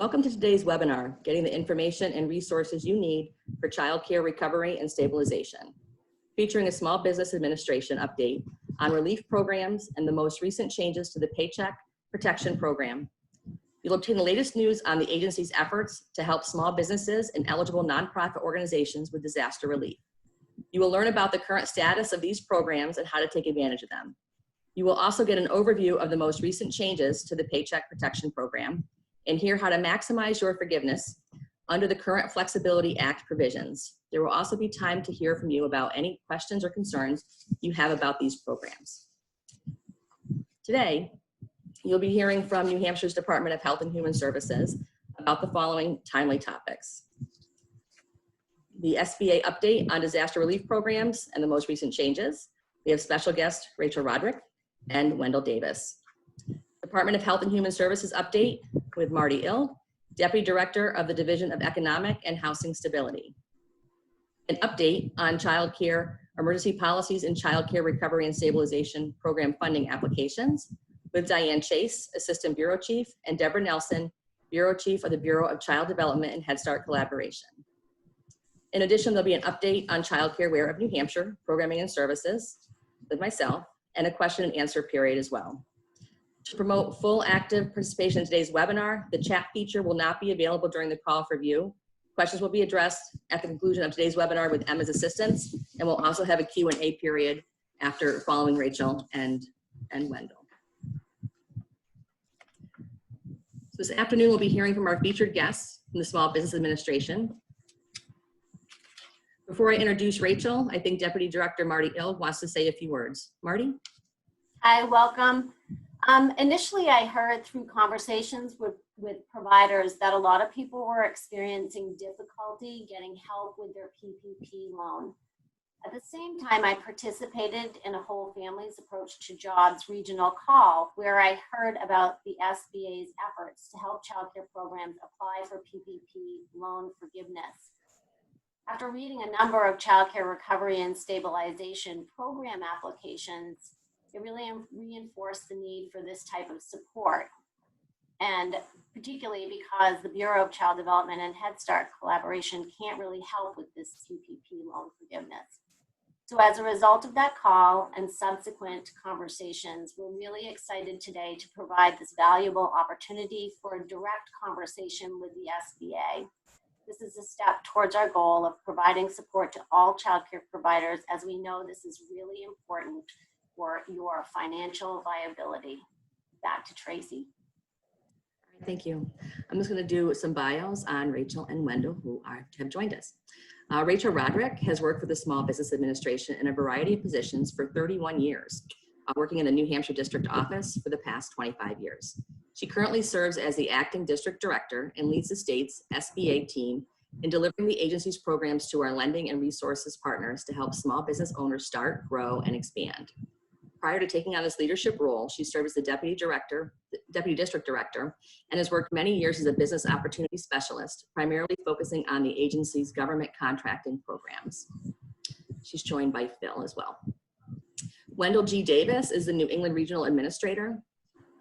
Welcome to today's webinar, Getting the Information and Resources You Need for Childcare Recovery and Stabilization, featuring a Small Business Administration update on relief programs and the most recent changes to the Paycheck Protection Program. You'll obtain the latest news on the agency's efforts to help small businesses and eligible nonprofit organizations with disaster relief. You will learn about the current status of these programs and how to take advantage of them. You will also get an overview of the most recent changes to the Paycheck Protection Program and hear how to maximize your forgiveness under the current Flexibility Act provisions. There will also be time to hear from you about any questions or concerns you have about these programs. Today, you'll be hearing from New Hampshire's Department of Health and Human Services about the following timely topics: the SBA update on disaster relief programs and the most recent changes. We have special guest Rachel Roderick and Wendell Davis. Department of Health and Human Services update with Marty Ill, Deputy Director of the Division of Economic and Housing Stability. An update on child care emergency policies and child care recovery and stabilization program funding applications with Diane Chase, Assistant Bureau Chief, and Deborah Nelson, Bureau Chief of the Bureau of Child Development and Head Start Collaboration. In addition, there'll be an update on Child Care Aware of New Hampshire, Programming and Services with myself, and a question and answer period as well. To promote full active participation in today's webinar, the chat feature will not be available during the call for view. Questions will be addressed at the conclusion of today's webinar with Emma's assistance, and we'll also have a Q&A period after following Rachel and Wendell. So this afternoon, we'll be hearing from our featured guests from the Small Business Administration. Before I introduce Rachel, I think Deputy Director Marty Ill wants to say a few words. Marty? Hi, welcome. Initially, I heard through conversations with providers that a lot of people were experiencing difficulty getting help with their PPP loan. At the same time, I participated in a Whole Family's Approach to Jobs regional call where I heard about the SBA's efforts to help childcare programs apply for PPP loan forgiveness. After reading a number of childcare recovery and stabilization program applications, it really reinforced the need for this type of support. And particularly because the Bureau of Child Development and Head Start Collaboration can't really help with this PPP loan forgiveness. So as a result of that call and subsequent conversations, we're really excited today to provide this valuable opportunity for a direct conversation with the SBA. This is a step towards our goal of providing support to all childcare providers, as we know this is really important for your financial viability. Back to Tracy. Thank you. I'm just going to do some bios on Rachel and Wendell, who have joined us. Rachel Roderick has worked for the Small Business Administration in a variety of positions for 31 years, working in the New Hampshire District Office for the past 25 years. She currently serves as the Acting District Director and leads the state's SBA team in delivering the agency's programs to our lending and resources partners to help small business owners start, grow, and expand. Prior to taking on this leadership role, she served as the Deputy District Director, and has worked many years as a business opportunity specialist, primarily focusing on the agency's government contracting programs. She's joined by Phil as well. Wendell G. Davis is the New England Regional Administrator.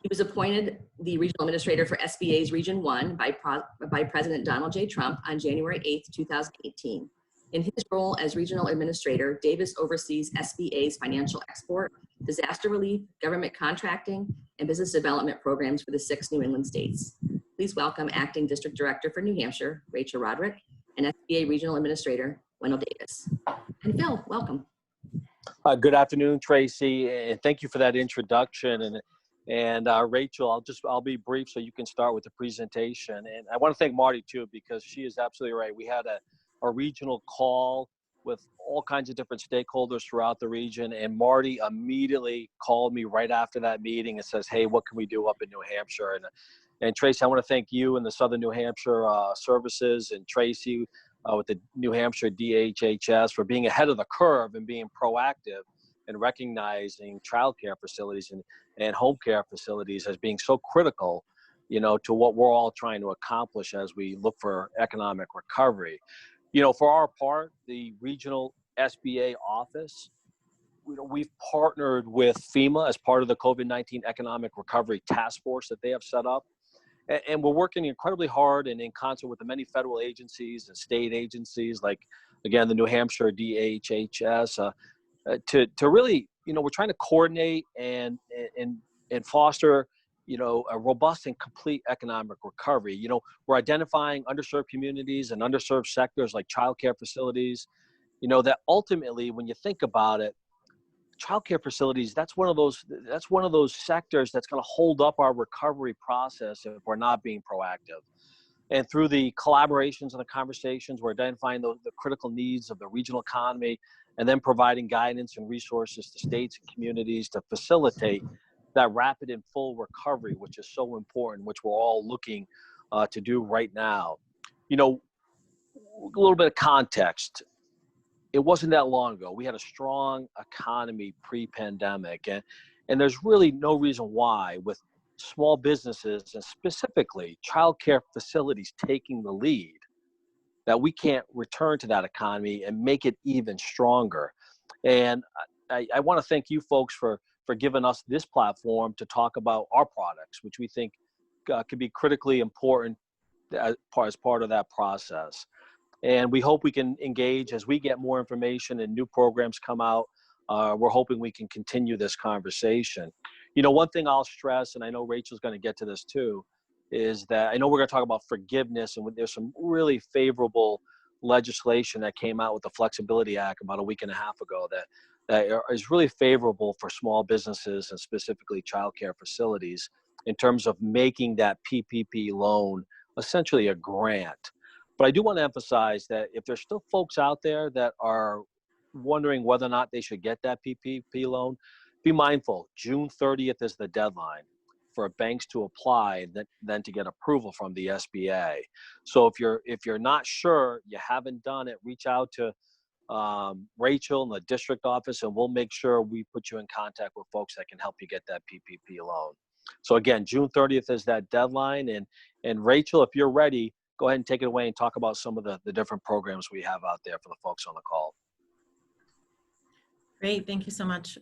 He was appointed the Regional Administrator for SBA's Region 1 by President Donald J. Trump on January 8th, 2018. In his role as Regional Administrator, Davis oversees SBA's financial export, disaster relief, government contracting, and business development programs for the 6 New England states. Please welcome Acting District Director for New Hampshire, Rachel Roderick, and SBA Regional Administrator, Wendell Davis. And Phil, welcome. Good afternoon, Tracy, and thank you for that introduction. And Rachel, I'll be brief so you can start with the presentation. And I want to thank Marty too, because she is absolutely right. We had a regional call with all kinds of different stakeholders throughout the region, and Marty immediately called me right after that meeting and says, hey, what can we do up in New Hampshire? And Tracy, I want to thank you and the Southern New Hampshire services, and Tracy with the New Hampshire DHHS for being ahead of the curve and being proactive and recognizing childcare facilities and home care facilities as being so critical, you know, to what we're all trying to accomplish as we look for economic recovery. You know, for our part, the regional SBA office, we've partnered with FEMA as part of the COVID-19 Economic Recovery Task Force that they have set up. And we're working incredibly hard and in concert with the many federal agencies and state agencies, like, again, the New Hampshire DHHS, to really, we're trying to coordinate and foster, a robust and complete economic recovery. We're identifying underserved communities and underserved sectors like childcare facilities, that ultimately, when you think about it, childcare facilities, that's one of those sectors that's going to hold up our recovery process if we're not being proactive. And through the collaborations and the conversations, we're identifying the critical needs of the regional economy and then providing guidance and resources to states and communities to facilitate that rapid and full recovery, which is so important, which we're all looking to do right now. A little bit of context. It wasn't that long ago. We had a strong economy pre-pandemic, and there's really no reason why, with small businesses and specifically childcare facilities taking the lead, that we can't return to that economy and make it even stronger. And I want to thank you folks for giving us this platform to talk about our products, which we think could be critically important as part of that process. And we hope we can engage as we get more information and new programs come out. We're hoping we can continue this conversation. One thing I'll stress, and I know Rachel's going to get to this too, is that I know we're going to talk about forgiveness, and there's some really favorable legislation that came out with the Flexibility Act about a week and a half ago that is really favorable for small businesses and specifically childcare facilities in terms of making that PPP loan essentially a grant. But I do want to emphasize that if there's still folks out there that are wondering whether or not they should get that PPP loan, be mindful. June 30th is the deadline for banks to apply, then to get approval from the SBA. So if you're not sure, you haven't done it, reach out to Rachel in the district office, and we'll make sure we put you in contact with folks that can help you get that PPP loan. So again, June 30th is that deadline. And Rachel, if you're ready, go ahead and take it away and talk about some of the different programs we have out there for the folks on the call. Great, thank you so much,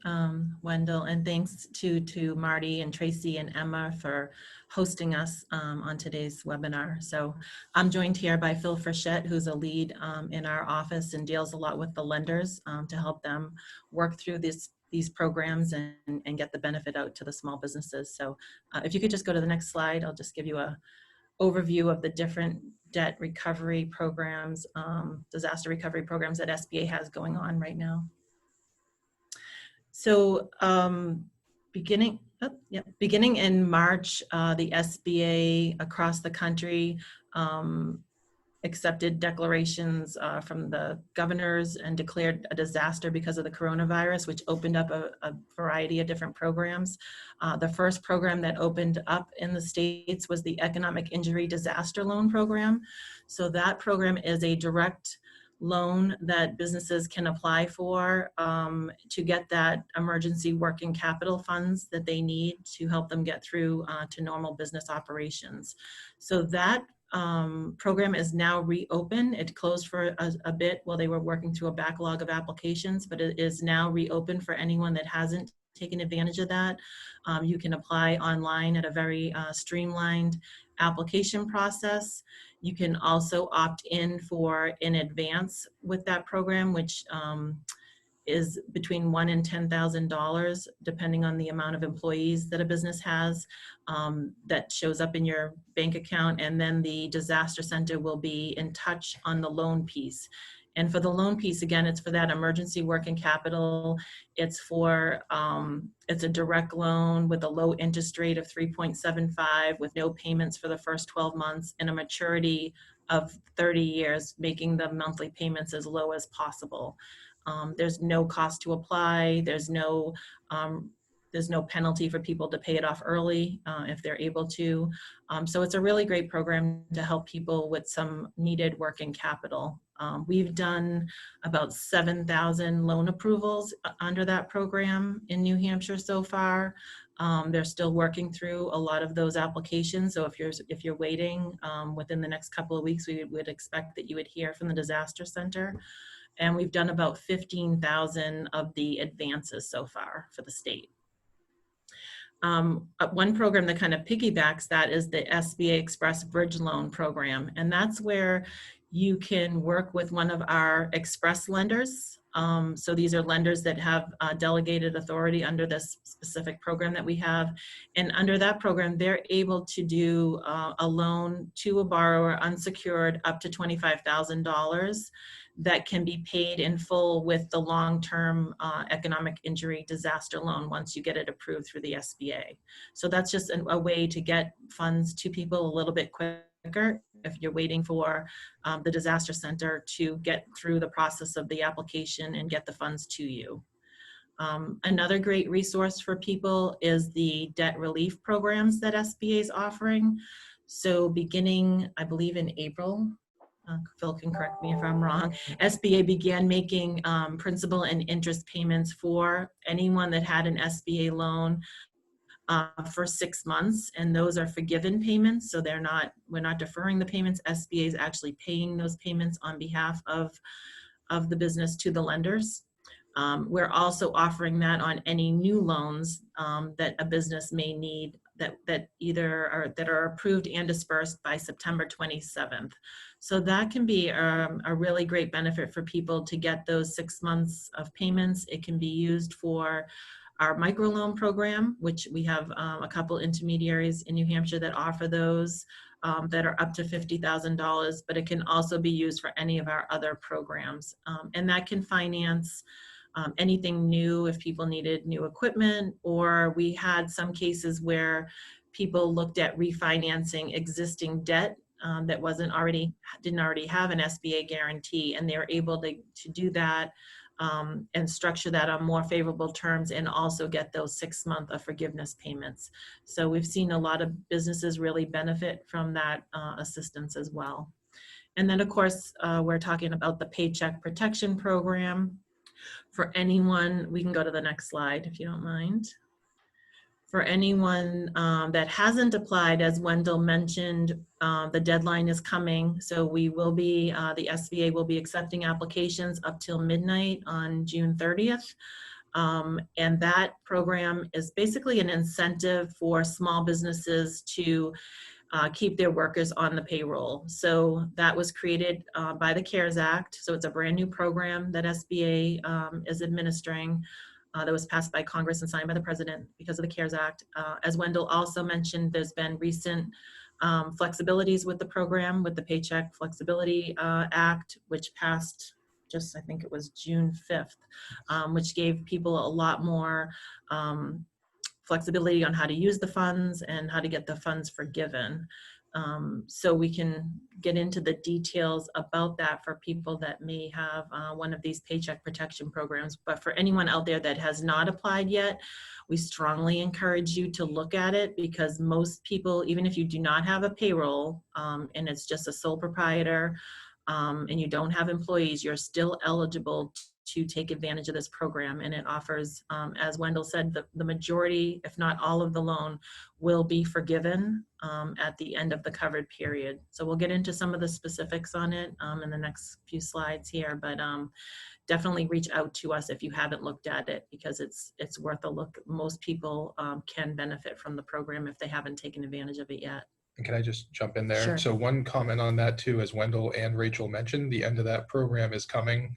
Wendell, and thanks to Marty and Tracy and Emma for hosting us on today's webinar. So I'm joined here by Phil Frechette, who's a lead in our office and deals a lot with the lenders to help them work through these programs and get the benefit out to the small businesses. So if you could just go to the next slide, I'll just give you a overview of the different debt recovery programs, disaster recovery programs that SBA has going on right now. So beginning in March, the SBA across the country accepted declarations from the governors and declared a disaster because of the coronavirus, which opened up a variety of different programs. The first program that opened up in the States was the Economic Injury Disaster Loan Program. So that program is a direct loan that businesses can apply for to get that emergency working capital funds that they need to help them get through to normal business operations. So that program is now reopened. It closed for a bit while they were working through a backlog of applications, but it is now reopened for anyone that hasn't taken advantage of that. You can apply online at a very streamlined application process. You can also opt in for in advance with that program, which is between $1,000 and $10,000, depending on the amount of employees that a business has, that shows up in your bank account. And then the disaster center will be in touch on the loan piece. And for the loan piece, again, it's for that emergency working capital. It's for, it's a direct loan with a low interest rate of 3.75 with no payments for the first 12 months and a maturity of 30 years, making the monthly payments as low as possible. There's no cost to apply. There's no penalty for people to pay it off early if they're able to. So it's a really great program to help people with some needed working capital. We've done about 7,000 loan approvals under that program in New Hampshire so far. They're still working through a lot of those applications. So if you're waiting within the next couple of weeks, we would expect that you would hear from the disaster center. And we've done about 15,000 of the advances so far for the state. One program that kind of piggybacks that is the SBA Express Bridge Loan Program. And that's where you can work with one of our express lenders. So these are lenders that have delegated authority under this specific program that we have. And under that program, they're able to do a loan to a borrower unsecured up to $25,000 that can be paid in full with the long-term economic injury disaster loan once you get it approved through the SBA. So that's just a way to get funds to people a little bit quicker if you're waiting for the disaster center to get through the process of the application and get the funds to you. Another great resource for people is the debt relief programs that SBA is offering. So beginning, I believe in April, Phil can correct me if I'm wrong, SBA began making principal and interest payments for anyone that had an SBA loan for 6 months, and those are forgiven payments. So we're not deferring the payments. SBA is actually paying those payments on behalf of the business to the lenders. We're also offering that on any new loans that a business may need that are approved and dispersed by September 27th. So that can be a really great benefit for people to get those 6 months of payments. It can be used for our microloan program, which we have a couple intermediaries in New Hampshire that offer those that are up to $50,000, but it can also be used for any of our other programs. And that can finance anything new if people needed new equipment, or we had some cases where people looked at refinancing existing debt that didn't already have an SBA guarantee, and they were able to do that and structure that on more favorable terms and also get those 6 months of forgiveness payments. So we've seen a lot of businesses really benefit from that assistance as well. And then of course, we're talking about the Paycheck Protection Program. For anyone, we can go to the next slide if you don't mind. For anyone that hasn't applied, as Wendell mentioned, the deadline is coming. So we will be, the SBA will be accepting applications up till midnight on June 30th. And that program is basically an incentive for small businesses to keep their workers on the payroll. So that was created by the CARES Act. So it's a brand new program that SBA is administering that was passed by Congress and signed by the President because of the CARES Act. As Wendell also mentioned, there's been recent flexibilities with the program, with the Paycheck Flexibility Act, which passed just, I think it was June 5th, which gave people a lot more flexibility on how to use the funds and how to get the funds forgiven. So we can get into the details about that for people that may have one of these paycheck protection programs. But for anyone out there that has not applied yet, we strongly encourage you to look at it, because most people, even if you do not have a payroll and it's just a sole proprietor and you don't have employees, you're still eligible to take advantage of this program. And it offers, as Wendell said, the majority, if not all of the loan will be forgiven at the end of the covered period. So we'll get into some of the specifics on it in the next few slides here, but definitely reach out to us if you haven't looked at it, because it's worth a look. Most people can benefit from the program if they haven't taken advantage of it yet. And can I just jump in there? Sure. So one comment on that too, as Wendell and Rachel mentioned, the end of that program is coming.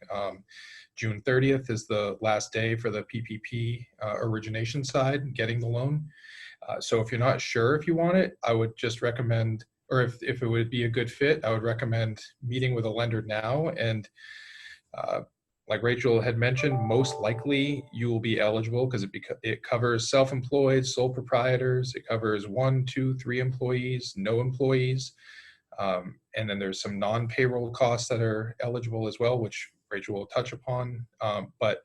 June 30th is the last day for the PPP origination side, getting the loan. So if you're not sure if you want it, I would just recommend, or if it would be a good fit, I would recommend meeting with a lender now. And like Rachel had mentioned, most likely you will be eligible because it covers self-employed, sole proprietors. It covers 1, 2, 3 employees, no employees. And then there's some non-payroll costs that are eligible as well, which Rachel will touch upon. But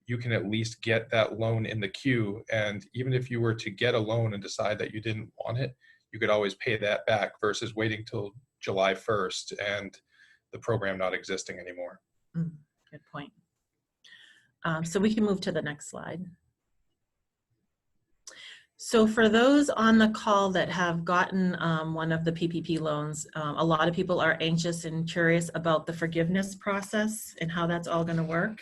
you can at least get that loan in the queue. And even if you were to get a loan and decide that you didn't want it, you could always pay that back versus waiting till July 1st and the program not existing anymore. Good point. So we can move to the next slide. So for those on the call that have gotten one of the PPP loans, a lot of people are anxious and curious about the forgiveness process and how that's all going to work.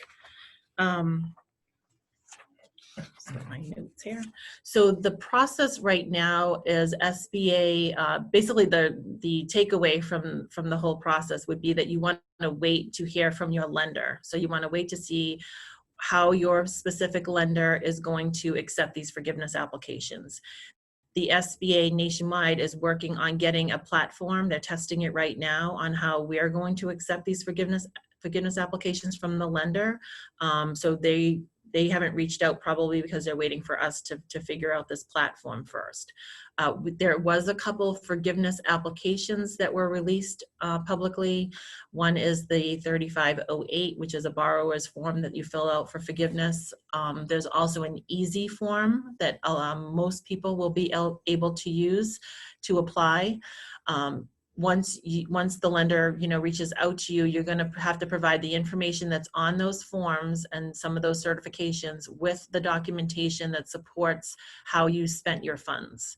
So my notes here. So the process right now is SBA, basically the takeaway from the whole process would be that you want to wait to hear from your lender. So you want to wait to see how your specific lender is going to accept these forgiveness applications. The SBA nationwide is working on getting a platform. They're testing it right now on how we're going to accept these forgiveness applications from the lender. So they haven't reached out, probably because they're waiting for us to figure out this platform first. There was a couple forgiveness applications that were released publicly. One is the 3508, which is a borrower's form that you fill out for forgiveness. There's also an easy form that most people will be able to use to apply. Once the lender reaches out to you, you're going to have to provide the information that's on those forms and some of those certifications with the documentation that supports how you spent your funds.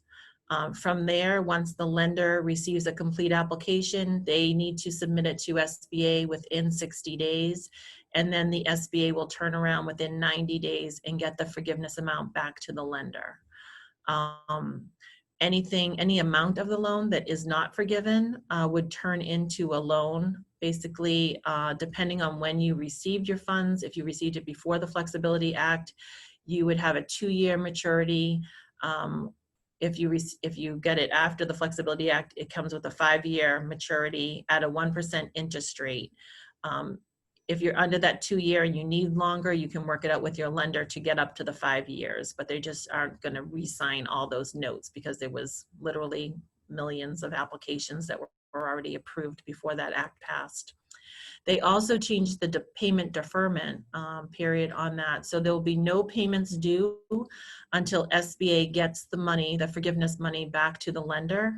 From there, once the lender receives a complete application, they need to submit it to SBA within 60 days, and then the SBA will turn around within 90 days and get the forgiveness amount back to the lender. Any amount of the loan that is not forgiven would turn into a loan, basically, depending on when you received your funds. If you received it before the Flexibility Act, you would have a 2-year maturity. If you get it after the Flexibility Act, it comes with a 5-year maturity at a 1% interest rate. If you're under that 2-year and you need longer, you can work it out with your lender to get up to the 5 years, but they just aren't going to re-sign all those notes because there was literally millions of applications that were already approved before that act passed. They also changed the payment deferment period on that. So there will be no payments due until SBA gets the money, the forgiveness money, back to the lender.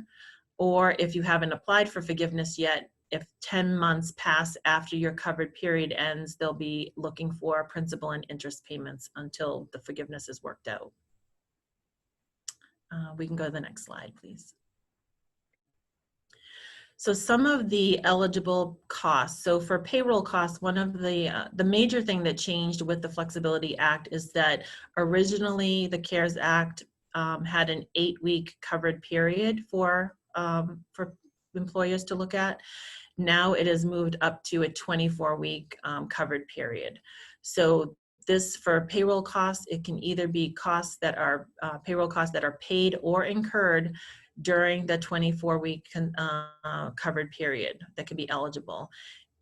Or if you haven't applied for forgiveness yet, if 10 months pass after your covered period ends, they'll be looking for principal and interest payments until the forgiveness is worked out. We can go to the next slide, please. So some of the eligible costs. So for payroll costs, one of the major thing that changed with the Flexibility Act is that originally the CARES Act had an 8-week covered period for employers to look at. Now it has moved up to a 24-week covered period. So this, for payroll costs, it can either be costs that are payroll costs that are paid or incurred during the 24-week covered period that can be eligible.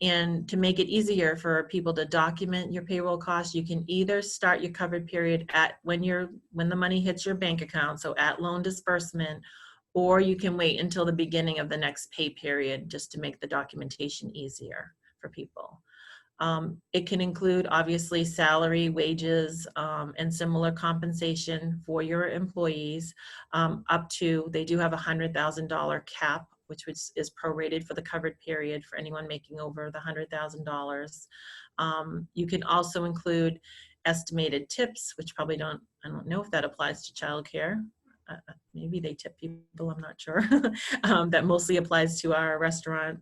And to make it easier for people to document your payroll costs, you can either start your covered period at when the money hits your bank account, so at loan disbursement, or you can wait until the beginning of the next pay period just to make the documentation easier for people. It can include, obviously, salary, wages, and similar compensation for your employees, up to, they do have a $100,000 cap, which is prorated for the covered period for anyone making over the $100,000. You can also include estimated tips, which probably I don't know if that applies to childcare. Maybe they tip people, I'm not sure. That mostly applies to our restaurant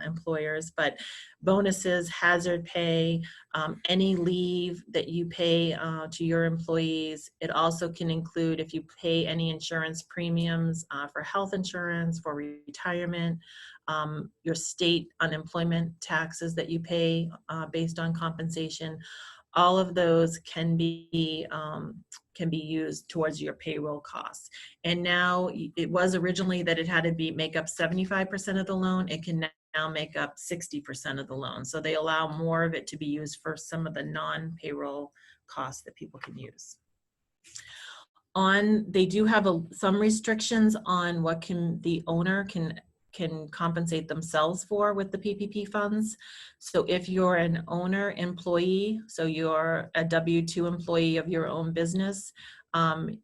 employers, but bonuses, hazard pay, any leave that you pay to your employees. It also can include if you pay any insurance premiums for health insurance, for retirement, your state unemployment taxes that you pay based on compensation. All of those can be used towards your payroll costs. And now, it was originally that it had to make up 75% of the loan. It can now make up 60% of the loan. So they allow more of it to be used for some of the non-payroll costs that people can use. They do have some restrictions on what the owner can compensate themselves for with the PPP funds. So if you're an owner employee, so you're a W-2 employee of your own business,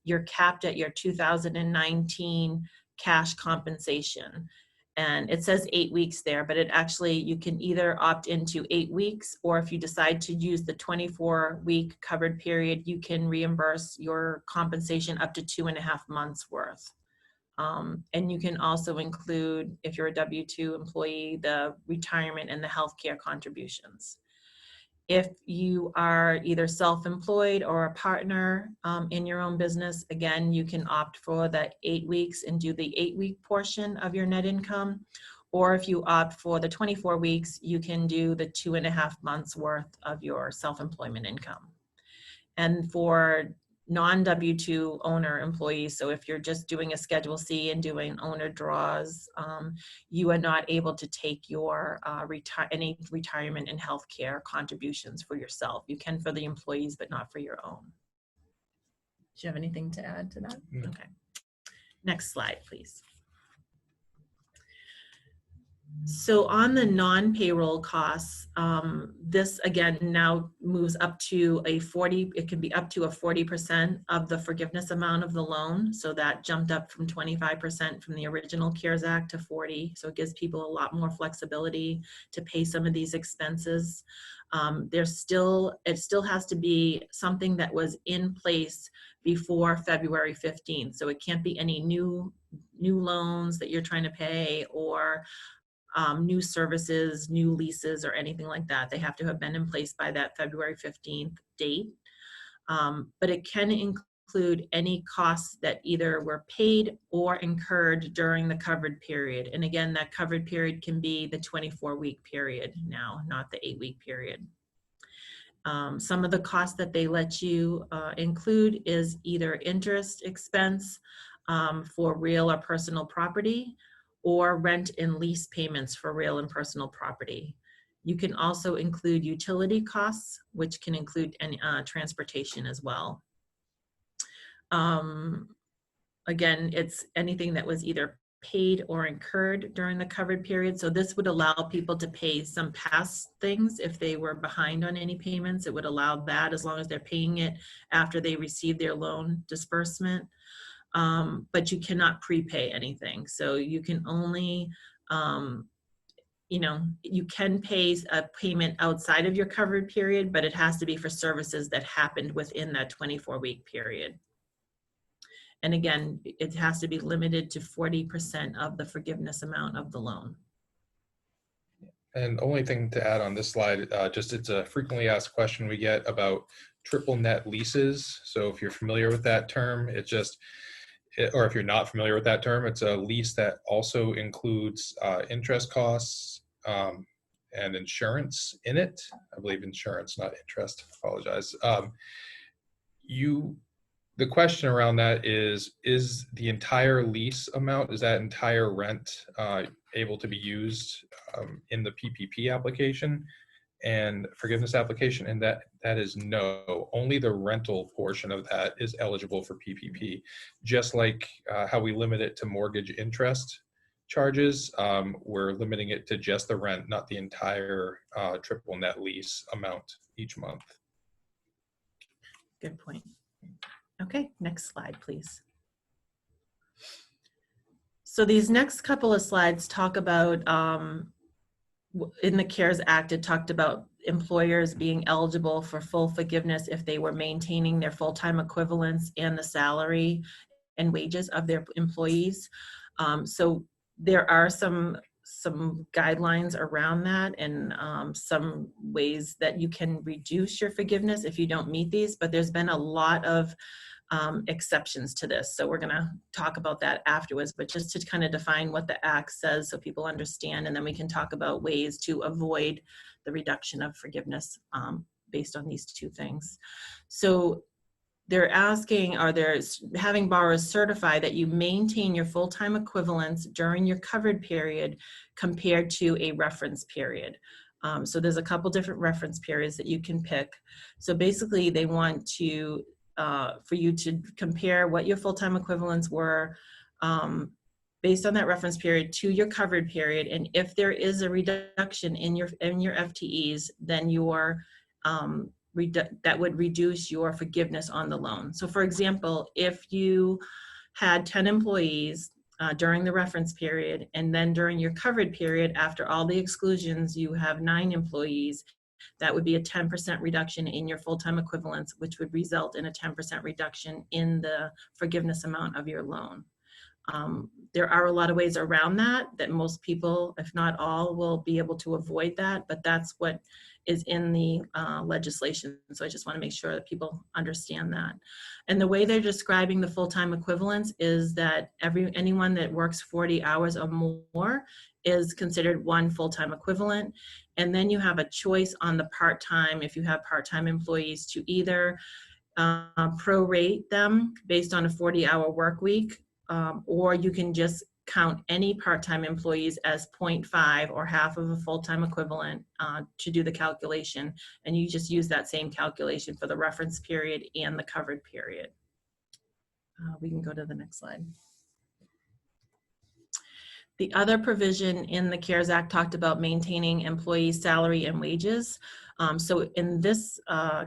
you're capped at your 2019 cash compensation. And it says 8 weeks there, but you can either opt into 8 weeks, or if you decide to use the 24-week covered period, you can reimburse your compensation up to 2.5 months worth. And you can also include, if you're a W-2 employee, the retirement and the healthcare contributions. If you are either self-employed or a partner in your own business, again, you can opt for the 8 weeks and do the 8-week portion of your net income. Or if you opt for the 24 weeks, you can do the 2.5 months worth of your self-employment income. And for non-W-2 owner employees, so if you're just doing a Schedule C and doing owner draws, you are not able to take your any retirement and healthcare contributions for yourself. You can for the employees, but not for your own. Do you have anything to add to that? No. Okay. Next slide, please. So on the non-payroll costs, this again now moves up to it can be up to a 40% of the forgiveness amount of the loan. So that jumped up from 25% from the original CARES Act to 40. So it gives people a lot more flexibility to pay some of these expenses. It still has to be something that was in place before February 15th. So it can't be any new loans that you're trying to pay, or new services, new leases, or anything like that. They have to have been in place by that February 15th date. But it can include any costs that either were paid or incurred during the covered period. And again, that covered period can be the 24-week period now, not the 8-week period. Some of the costs that they let you include is either interest expense for real or personal property, or rent and lease payments for real and personal property. You can also include utility costs, which can include any transportation as well. Again, it's anything that was either paid or incurred during the covered period. So this would allow people to pay some past things if they were behind on any payments. It would allow that as long as they're paying it after they receive their loan disbursement. But you cannot prepay anything. So you can only, you can pay a payment outside of your covered period, but it has to be for services that happened within that 24-week period. And again, it has to be limited to 40% of the forgiveness amount of the loan. And only thing to add on this slide, it's a frequently asked question we get about triple net leases. So if you're familiar with that term, or if you're not familiar with that term, it's a lease that also includes interest costs and insurance in it. I believe insurance, not interest. Apologize. The question around that is the entire lease amount, is that entire rent able to be used in the PPP application and forgiveness application? And that is no. Only the rental portion of that is eligible for PPP. Just like how we limit it to mortgage interest charges, we're limiting it to just the rent, not the entire triple net lease amount each month. Good point. Okay, next slide, please. So these next couple of slides talk about, in the CARES Act, it talked about employers being eligible for full forgiveness if they were maintaining their full-time equivalents and the salary and wages of their employees. So there are some guidelines around that, and some ways that you can reduce your forgiveness if you don't meet these, but there's been a lot of exceptions to this. So we're gonna talk about that afterwards, but just to kind of define what the Act says so people understand, and then we can talk about ways to avoid the reduction of forgiveness based on these two things. So they're asking, having borrowers certify that you maintain your full-time equivalents during your covered period compared to a reference period. So there's a couple different reference periods that you can pick. So basically they want to, for you to compare what your full-time equivalents were based on that reference period to your covered period. And if there is a reduction in your FTEs, then that would reduce your forgiveness on the loan. So for example, if you had 10 employees during the reference period, and then during your covered period, after all the exclusions, you have 9 employees, that would be a 10% reduction in your full-time equivalents, which would result in a 10% reduction in the forgiveness amount of your loan. There are a lot of ways around that most people, if not all, will be able to avoid that, but that's what is in the legislation. So I just want to make sure that people understand that. And the way they're describing the full-time equivalents is that anyone that works 40 hours or more is considered one full-time equivalent. And then you have a choice on the part-time, if you have part-time employees, to either prorate them based on a 40-hour work week, or you can just count any part-time employees as 0.5 or half of a full-time equivalent to do the calculation. And you just use that same calculation for the reference period and the covered period. We can go to the next slide. The other provision in the CARES Act talked about maintaining employee salary and wages. So in this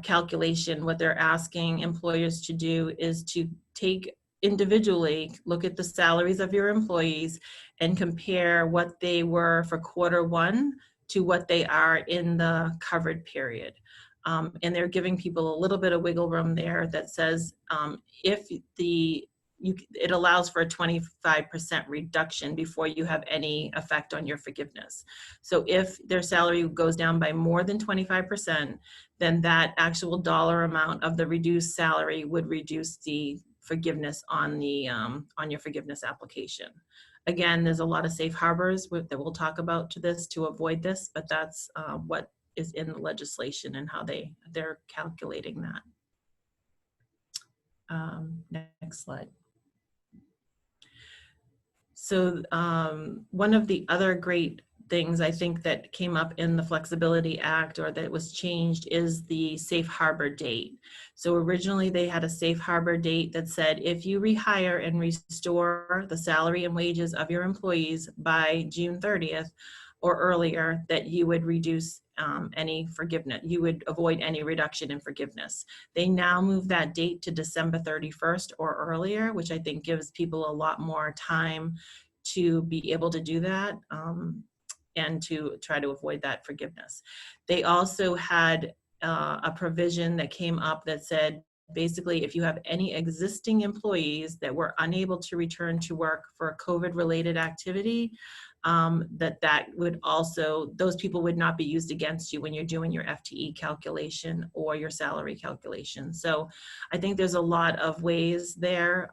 calculation, what they're asking employers to do is to take individually, look at the salaries of your employees and compare what they were for quarter 1 to what they are in the covered period. And they're giving people a little bit of wiggle room there that says if it allows for a 25% reduction before you have any effect on your forgiveness. So if their salary goes down by more than 25%, then that actual dollar amount of the reduced salary would reduce the forgiveness on your forgiveness application. Again, there's a lot of safe harbors that we'll talk about to avoid this, but that's what is in the legislation and how they're calculating that. Next slide. So one of the other great things I think that came up in the Flexibility Act, or that was changed, is the safe harbor date. So originally they had a safe harbor date that said if you rehire and restore the salary and wages of your employees by June 30th or earlier, that you would reduce any forgiveness. You would avoid any reduction in forgiveness. They now move that date to December 31st or earlier, which I think gives people a lot more time to be able to do that and to try to avoid that forgiveness. They also had a provision that came up that said, basically, if you have any existing employees that were unable to return to work for a COVID-related activity, that would also, those people would not be used against you when you're doing your FTE calculation or your salary calculation. So I think there's a lot of ways there.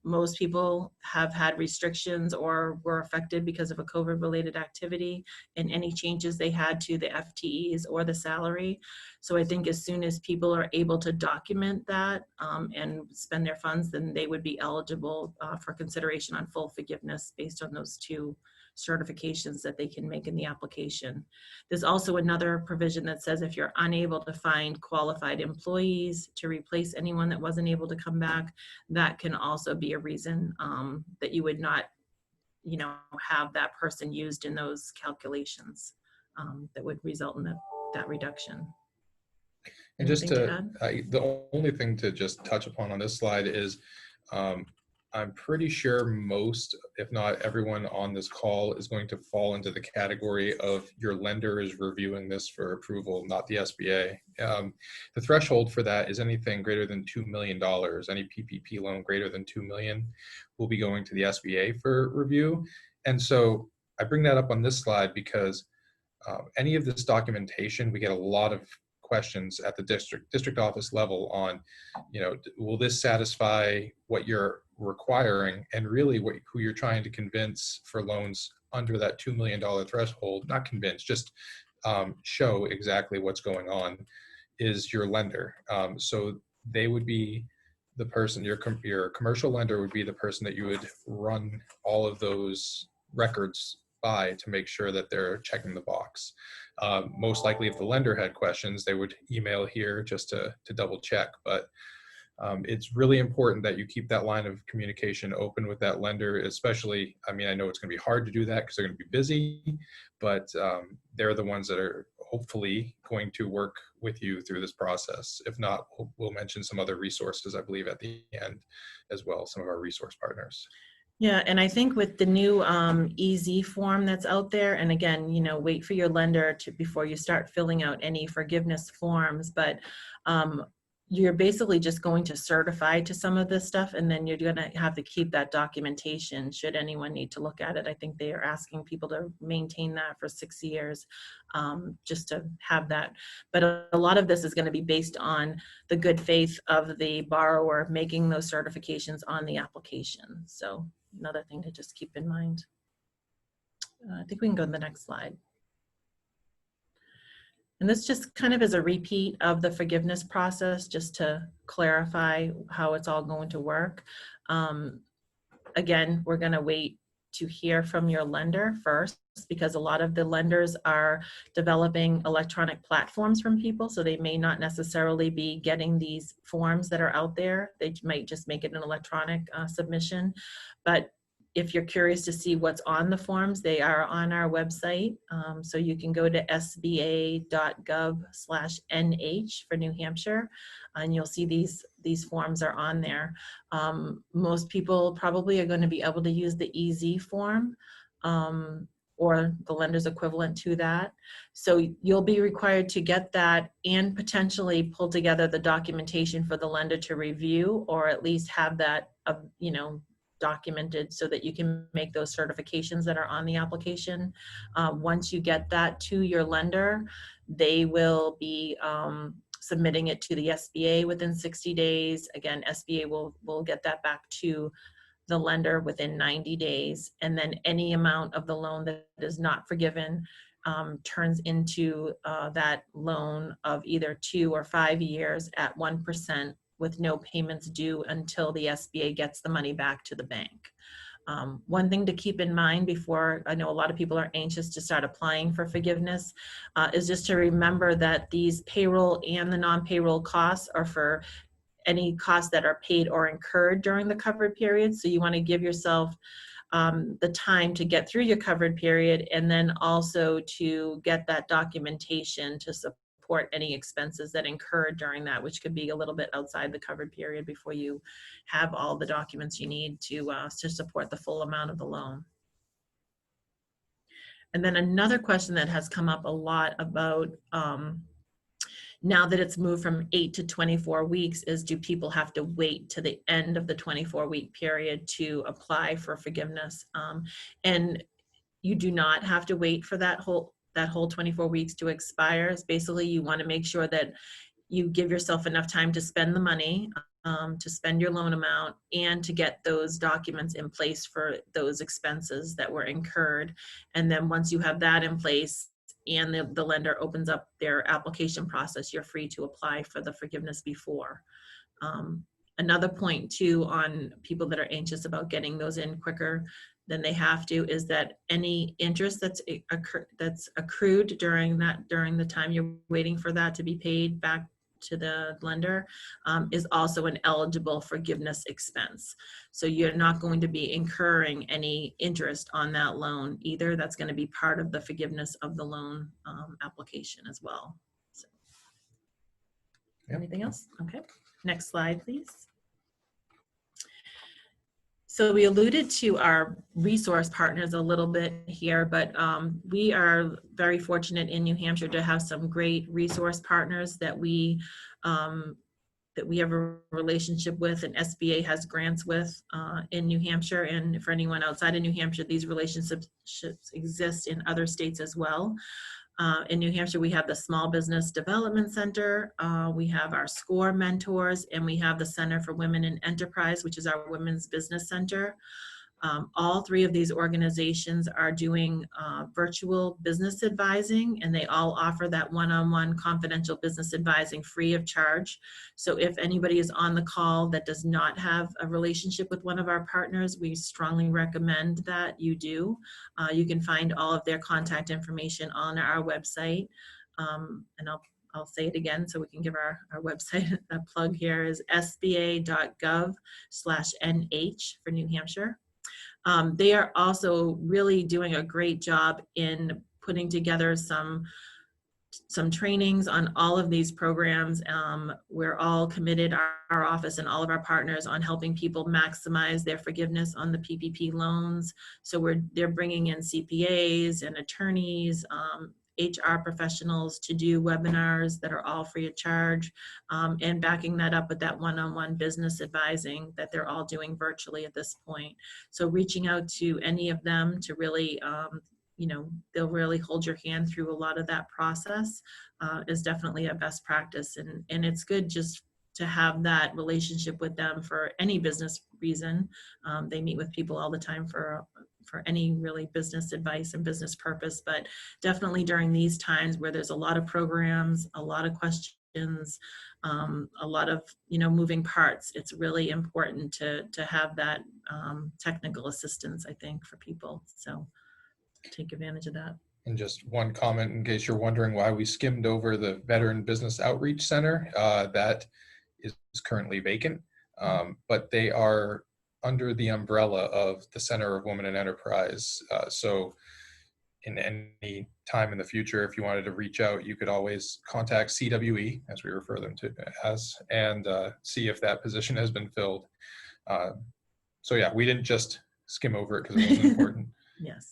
Most people have had restrictions or were affected because of a COVID-related activity, and any changes they had to the FTEs or the salary. So I think as soon as people are able to document that and spend their funds, then they would be eligible for consideration on full forgiveness based on those two certifications that they can make in the application. There's also another provision that says if you're unable to find qualified employees to replace anyone that wasn't able to come back, that can also be a reason that you would not, have that person used in those calculations that would result in that reduction. And just Anything to add? the only thing to just touch upon on this slide is I'm pretty sure most, if not everyone on this call, is going to fall into the category of your lender is reviewing this for approval, not the SBA. The threshold for that is anything greater than $2 million. Any PPP loan greater than $2 million will be going to the SBA for review. And so I bring that up on this slide because any of this documentation, we get a lot of questions at the district office level on, will this satisfy what you're requiring, and really who you're trying to convince for loans under that $2 million threshold, not convince, just show exactly what's going on, is your lender. So they would be the person, your commercial lender would be the person that you would run all of those records by to make sure that they're checking the box. Most likely if the lender had questions, they would email here just to double check. But it's really important that you keep that line of communication open with that lender, especially, I know it's going to be hard to do that because they're going to be busy, but they're the ones that are hopefully going to work with you through this process. If not, we'll mention some other resources, I believe, at the end as well, some of our resource partners. Yeah, and I think with the new EZ form that's out there, and again, wait for your lender before you start filling out any forgiveness forms, but you're basically just going to certify to some of this stuff, and then you're going to have to keep that documentation should anyone need to look at it. I think they are asking people to maintain that for 6 years, just to have that. But a lot of this is going to be based on the good faith of the borrower making those certifications on the application. So another thing to just keep in mind. I think we can go to the next slide. And this just kind of is a repeat of the forgiveness process, just to clarify how it's all going to work. Again, we're going to wait to hear from your lender first, because a lot of the lenders are developing electronic platforms from people, so they may not necessarily be getting these forms that are out there. They might just make it an electronic submission. But if you're curious to see what's on the forms, they are on our website. So you can go to sba.gov/NH for New Hampshire, and you'll see these forms are on there. Most people probably are going to be able to use the EZ form, or the lender's equivalent to that. So you'll be required to get that and potentially pull together the documentation for the lender to review, or at least have that, documented so that you can make those certifications that are on the application. Once you get that to your lender, they will be submitting it to the SBA within 60 days. Again, SBA will get that back to the lender within 90 days. And then any amount of the loan that is not forgiven turns into that loan of either 2 or 5 years at 1%, with no payments due until the SBA gets the money back to the bank. One thing to keep in mind before, I know a lot of people are anxious to start applying for forgiveness, is just to remember that these payroll and the non-payroll costs are for any costs that are paid or incurred during the covered period. So you want to give yourself the time to get through your covered period, and then also to get that documentation to support any expenses that incurred during that, which could be a little bit outside the covered period, before you have all the documents you need to support the full amount of the loan. And then another question that has come up a lot about now that it's moved from 8 to 24 weeks is, do people have to wait to the end of the 24-week period to apply for forgiveness? And you do not have to wait for that whole 24 weeks to expire. It's basically, you want to make sure that you give yourself enough time to spend the money, to spend your loan amount, and to get those documents in place for those expenses that were incurred. And then once you have that in place and the lender opens up their application process, you're free to apply for the forgiveness before. Another point too, on people that are anxious about getting those in quicker than they have to, is that any interest that's accrued during the time you're waiting for that to be paid back to the lender is also an eligible forgiveness expense. So you're not going to be incurring any interest on that loan either. That's going to be part of the forgiveness of the loan application as well. So, Yep. Anything else? Okay, next slide, please. So we alluded to our resource partners a little bit here, but we are very fortunate in New Hampshire to have some great resource partners that we have a relationship with, and SBA has grants with in New Hampshire. And for anyone outside of New Hampshire, these relationships exist in other states as well. In New Hampshire, we have the Small Business Development Center, we have our SCORE mentors, and we have the Center for Women in Enterprise, which is our women's business center. All three of these organizations are doing virtual business advising, and they all offer that one-on-one confidential business advising free of charge. So if anybody is on the call that does not have a relationship with one of our partners, we strongly recommend that you do. You can find all of their contact information on our website. And I'll say it again so we can give our website a plug here, is sba.gov/NH for New Hampshire. They are also really doing a great job in putting together some trainings on all of these programs. We're all committed, our office and all of our partners, on helping people maximize their forgiveness on the PPP loans. So they're bringing in CPAs and attorneys HR professionals to do webinars that are all free of charge, and backing that up with that one-on-one business advising that they're all doing virtually at this point. So reaching out to any of them to really, you know, they'll really hold your hand through a lot of that process is definitely a best practice. And it's good just to have that relationship with them for any business reason. They meet with people all the time for any really business advice and business purpose, but definitely during these times where there's a lot of programs, a lot of questions, a lot of, you know, moving parts, it's really important to have that technical assistance, I think, for people. So take advantage of that. And just one comment in case you're wondering why we skimmed over the Veteran Business Outreach Center, that is currently vacant, but they are under the umbrella of the Center of Women in Enterprise. So in any time in the future, if you wanted to reach out, you could always contact CWE, as we refer them to as, and see if that position has been filled. So yeah, we didn't just skim over it because it wasn't important. Yes.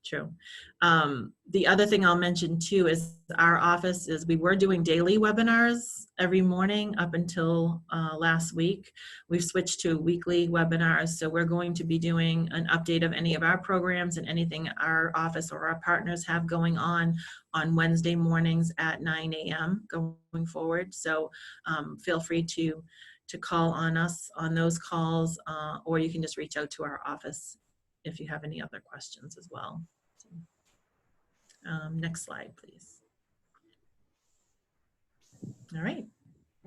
True. The other thing I'll mention too is our office is, we were doing daily webinars every morning up until last week. We've switched to weekly webinars. So we're going to be doing an update of any of our programs and anything our office or our partners have going on Wednesday mornings at 9 a.m. going forward. So feel free to call on us on those calls, or you can just reach out to our office if you have any other questions as well. So, next slide, please. All right.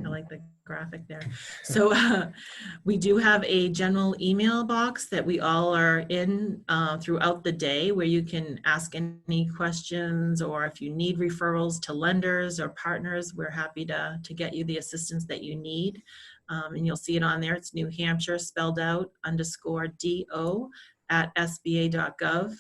I like the graphic there. So we do have a general email box that we all are in throughout the day, where you can ask any questions, or if you need referrals to lenders or partners, we're happy to get you the assistance that you need. And you'll see it on there. It's New Hampshire spelled out _DO at SBA.gov.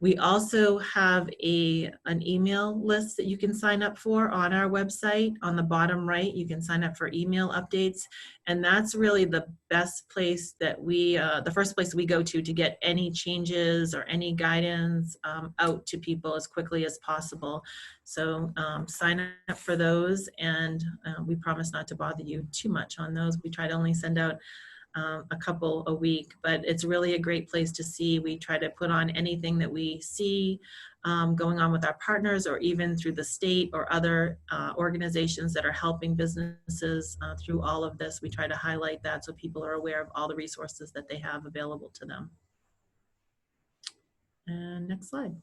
We also have an email list that you can sign up for on our website. On the bottom right, you can sign up for email updates. And that's really the best place that the first place we go to get any changes or any guidance out to people as quickly as possible. So sign up for those, and we promise not to bother you too much on those. We try to only send out a couple a week, but it's really a great place to see. We try to put on anything that we see going on with our partners, or even through the state or other organizations that are helping businesses through all of this. We try to highlight that so people are aware of all the resources that they have available to them. And next slide.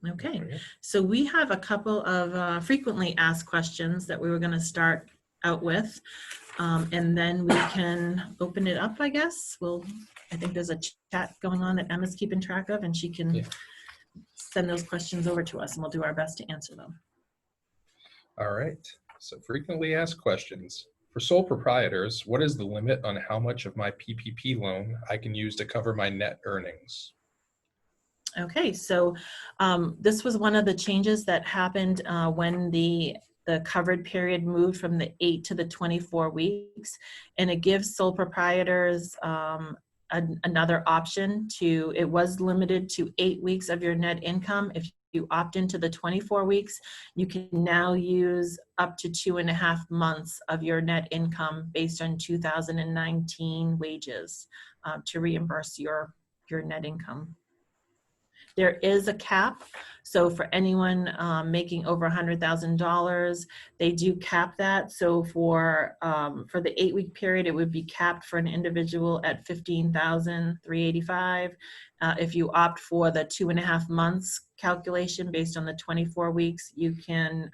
Okay, so we have a couple of frequently asked questions that we were going to start out with, and then we can open it up, I guess. I think there's a chat going on that Emma's keeping track of, and she can send those questions over to us, and we'll do our best to answer them. All right, so frequently asked questions. For sole proprietors, what is the limit on how much of my PPP loan I can use to cover my net earnings? Okay, so this was one of the changes that happened when the covered period moved from the 8 to the 24 weeks, and it gives sole proprietors another option to, it was limited to 8 weeks of your net income. If you opt into the 24 weeks, you can now use up to 2.5 months of your net income based on 2019 wages to reimburse your net income. There is a cap, so for anyone making over $100,000, they do cap that. So for the 8-week period, it would be capped for an individual at $15,385. If you opt for the 2.5 months calculation based on the 24 weeks, you can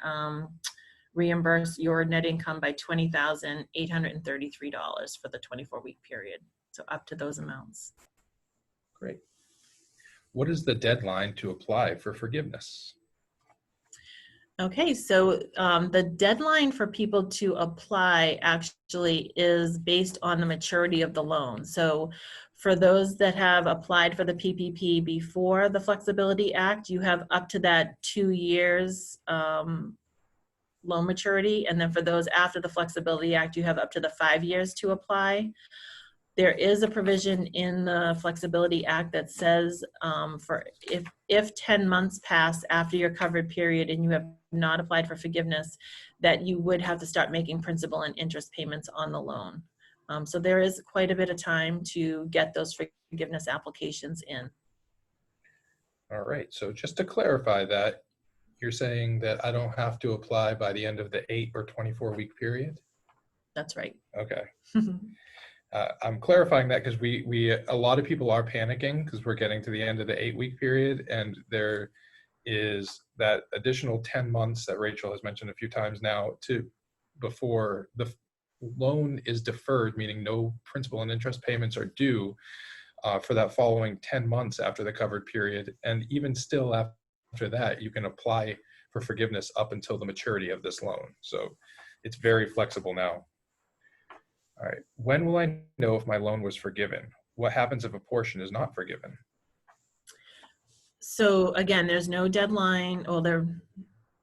reimburse your net income by $20,833 for the 24-week period. So up to those amounts. Great. What is the deadline to apply for forgiveness? Okay, so the deadline for people to apply actually is based on the maturity of the loan. So for those that have applied for the PPP before the Flexibility Act, you have up to that 2 years loan maturity. And then for those after the Flexibility Act, you have up to the 5 years to apply. There is a provision in the Flexibility Act that says if 10 months pass after your covered period and you have not applied for forgiveness, that you would have to start making principal and interest payments on the loan. So there is quite a bit of time to get those forgiveness applications in. All right, so just to clarify that, you're saying that I don't have to apply by the end of the 8 or 24-week period? That's right. Okay. I'm clarifying that because a lot of people are panicking because we're getting to the end of the 8-week period, and there is that additional 10 months that Rachel has mentioned a few times now before the loan is deferred, meaning no principal and interest payments are due for that following 10 months after the covered period. And even still after that, you can apply for forgiveness up until the maturity of this loan. So it's very flexible now. All right, when will I know if my loan was forgiven? What happens if a portion is not forgiven? So again, there's no deadline, or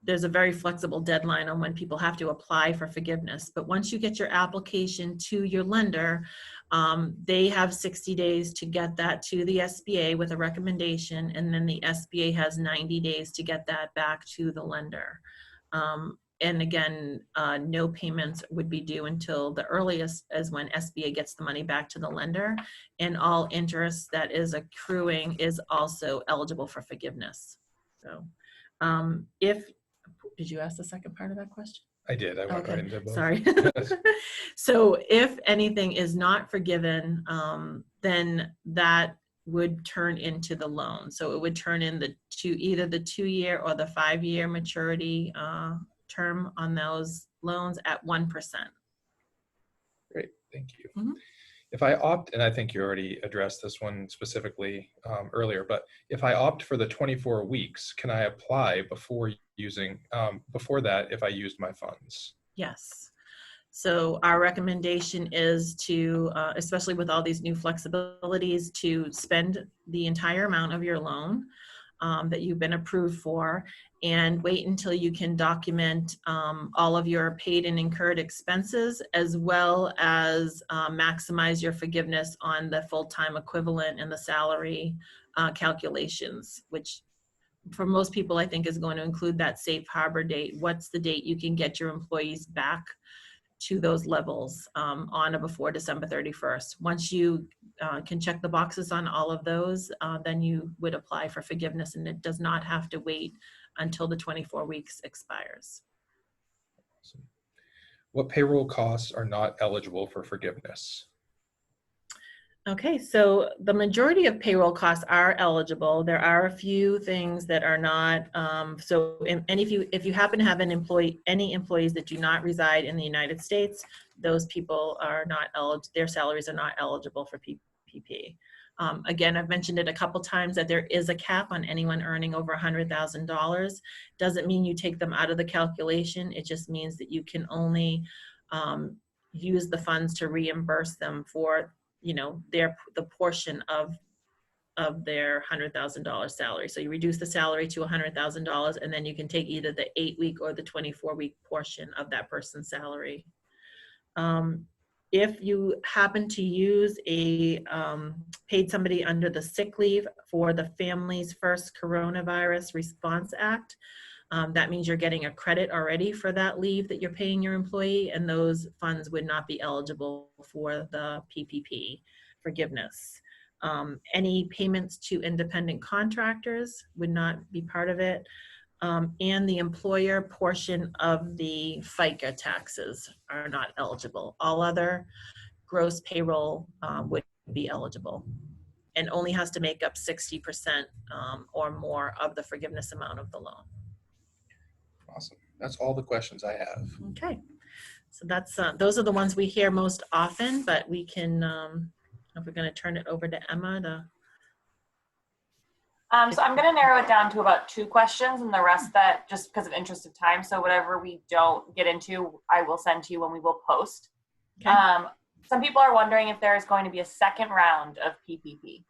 there's a very flexible deadline on when people have to apply for forgiveness. But once you get your application to your lender, they have 60 days to get that to the SBA with a recommendation, and then the SBA has 90 days to get that back to the lender. And again, no payments would be due until the earliest as when SBA gets the money back to the lender, and all interest that is accruing is also eligible for forgiveness. So did you ask the second part of that question? I did. I went right into both. Sorry. So if anything is not forgiven, then that would turn into the loan. So it would turn in either the 2-year or the 5-year maturity term on those loans at 1%. Great, thank you. Mm-hmm. If I opt, and I think you already addressed this one specifically earlier, but if I opt for the 24 weeks, can I apply before that if I used my funds? Yes. So our recommendation is to, especially with all these new flexibilities, to spend the entire amount of your loan that you've been approved for, and wait until you can document all of your paid and incurred expenses, as well as maximize your forgiveness on the full-time equivalent and the salary calculations, which for most people I think is going to include that safe harbor date. What's the date you can get your employees back to those levels on or before December 31st. Once you can check the boxes on all of those, then you would apply for forgiveness, and it does not have to wait until the 24 weeks expires. Awesome. What payroll costs are not eligible for forgiveness? Okay, so the majority of payroll costs are eligible. There are a few things that are not. And if you happen to have any employees that do not reside in the United States, those people are not eligible. Their salaries are not eligible for PPP. Again, I've mentioned it a couple times that there is a cap on anyone earning over $100,000. Doesn't mean you take them out of the calculation. It just means that you can only use the funds to reimburse them for the portion of their $100,000 salary. So you reduce the salary to $100,000, and then you can take either the 8-week or the 24-week portion of that person's salary. If you happen to use paid somebody under the sick leave for the Families First Coronavirus Response Act, that means you're getting a credit already for that leave that you're paying your employee, and those funds would not be eligible for the PPP forgiveness. Any payments to independent contractors would not be part of it, and the employer portion of the FICA taxes are not eligible. All other gross payroll would be eligible, and only has to make up 60% or more of the forgiveness amount of the loan. Awesome. That's all the questions I have. Okay, so that's those are the ones we hear most often, but we can, if we're going to turn it over to Emma to. So I'm going to narrow it down to about 2 questions, and the rest that just because of interest of time. So whatever we don't get into, I will send to you when we will post. Okay. Some people are wondering if there is going to be a second round of PPP.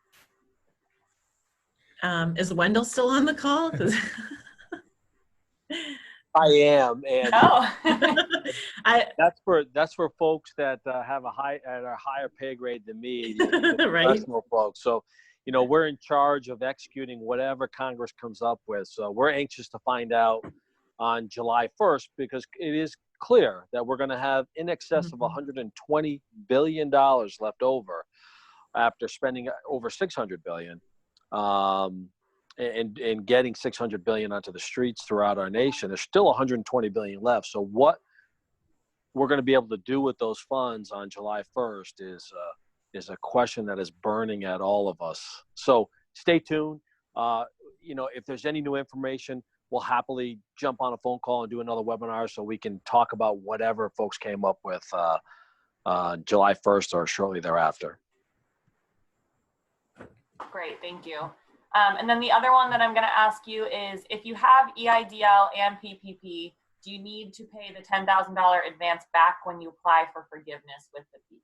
Is Wendell still on the call? I am, and Oh. that's for folks that have a higher pay grade than me, the Right. professional folks. So, we're in charge of executing whatever Congress comes up with. So we're anxious to find out on July 1st, because it is clear that we're going to have in excess of $120 billion left over after spending over $600 billion. And getting $600 billion onto the streets throughout our nation. There's still $120 billion left. So what we're going to be able to do with those funds on July 1st is a question that is burning at all of us. So stay tuned. If there's any new information, we'll happily jump on a phone call and do another webinar so we can talk about whatever folks came up with July 1st or shortly thereafter. Great, thank you. And then the other one that I'm going to ask you is, if you have EIDL and PPP, do you need to pay the $10,000 advance back when you apply for forgiveness with the PPP?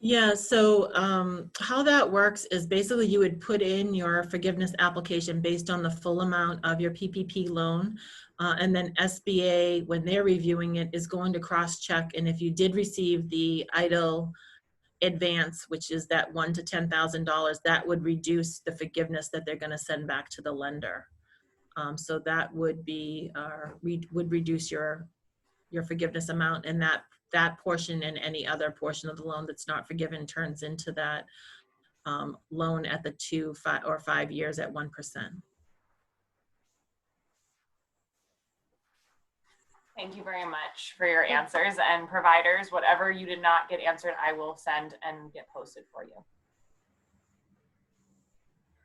Yeah, so how that works is basically you would put in your forgiveness application based on the full amount of your PPP loan. And then SBA, when they're reviewing it, is going to cross-check. And if you did receive the EIDL advance, which is that $1,000 to $10,000, that would reduce the forgiveness that they're going to send back to the lender. So that would be would reduce your forgiveness amount, and that portion and any other portion of the loan that's not forgiven turns into that loan at the 2, 5, or 5 years at 1%. Thank you very much for your answers, and providers, whatever you did not get answered, I will send and get posted for you.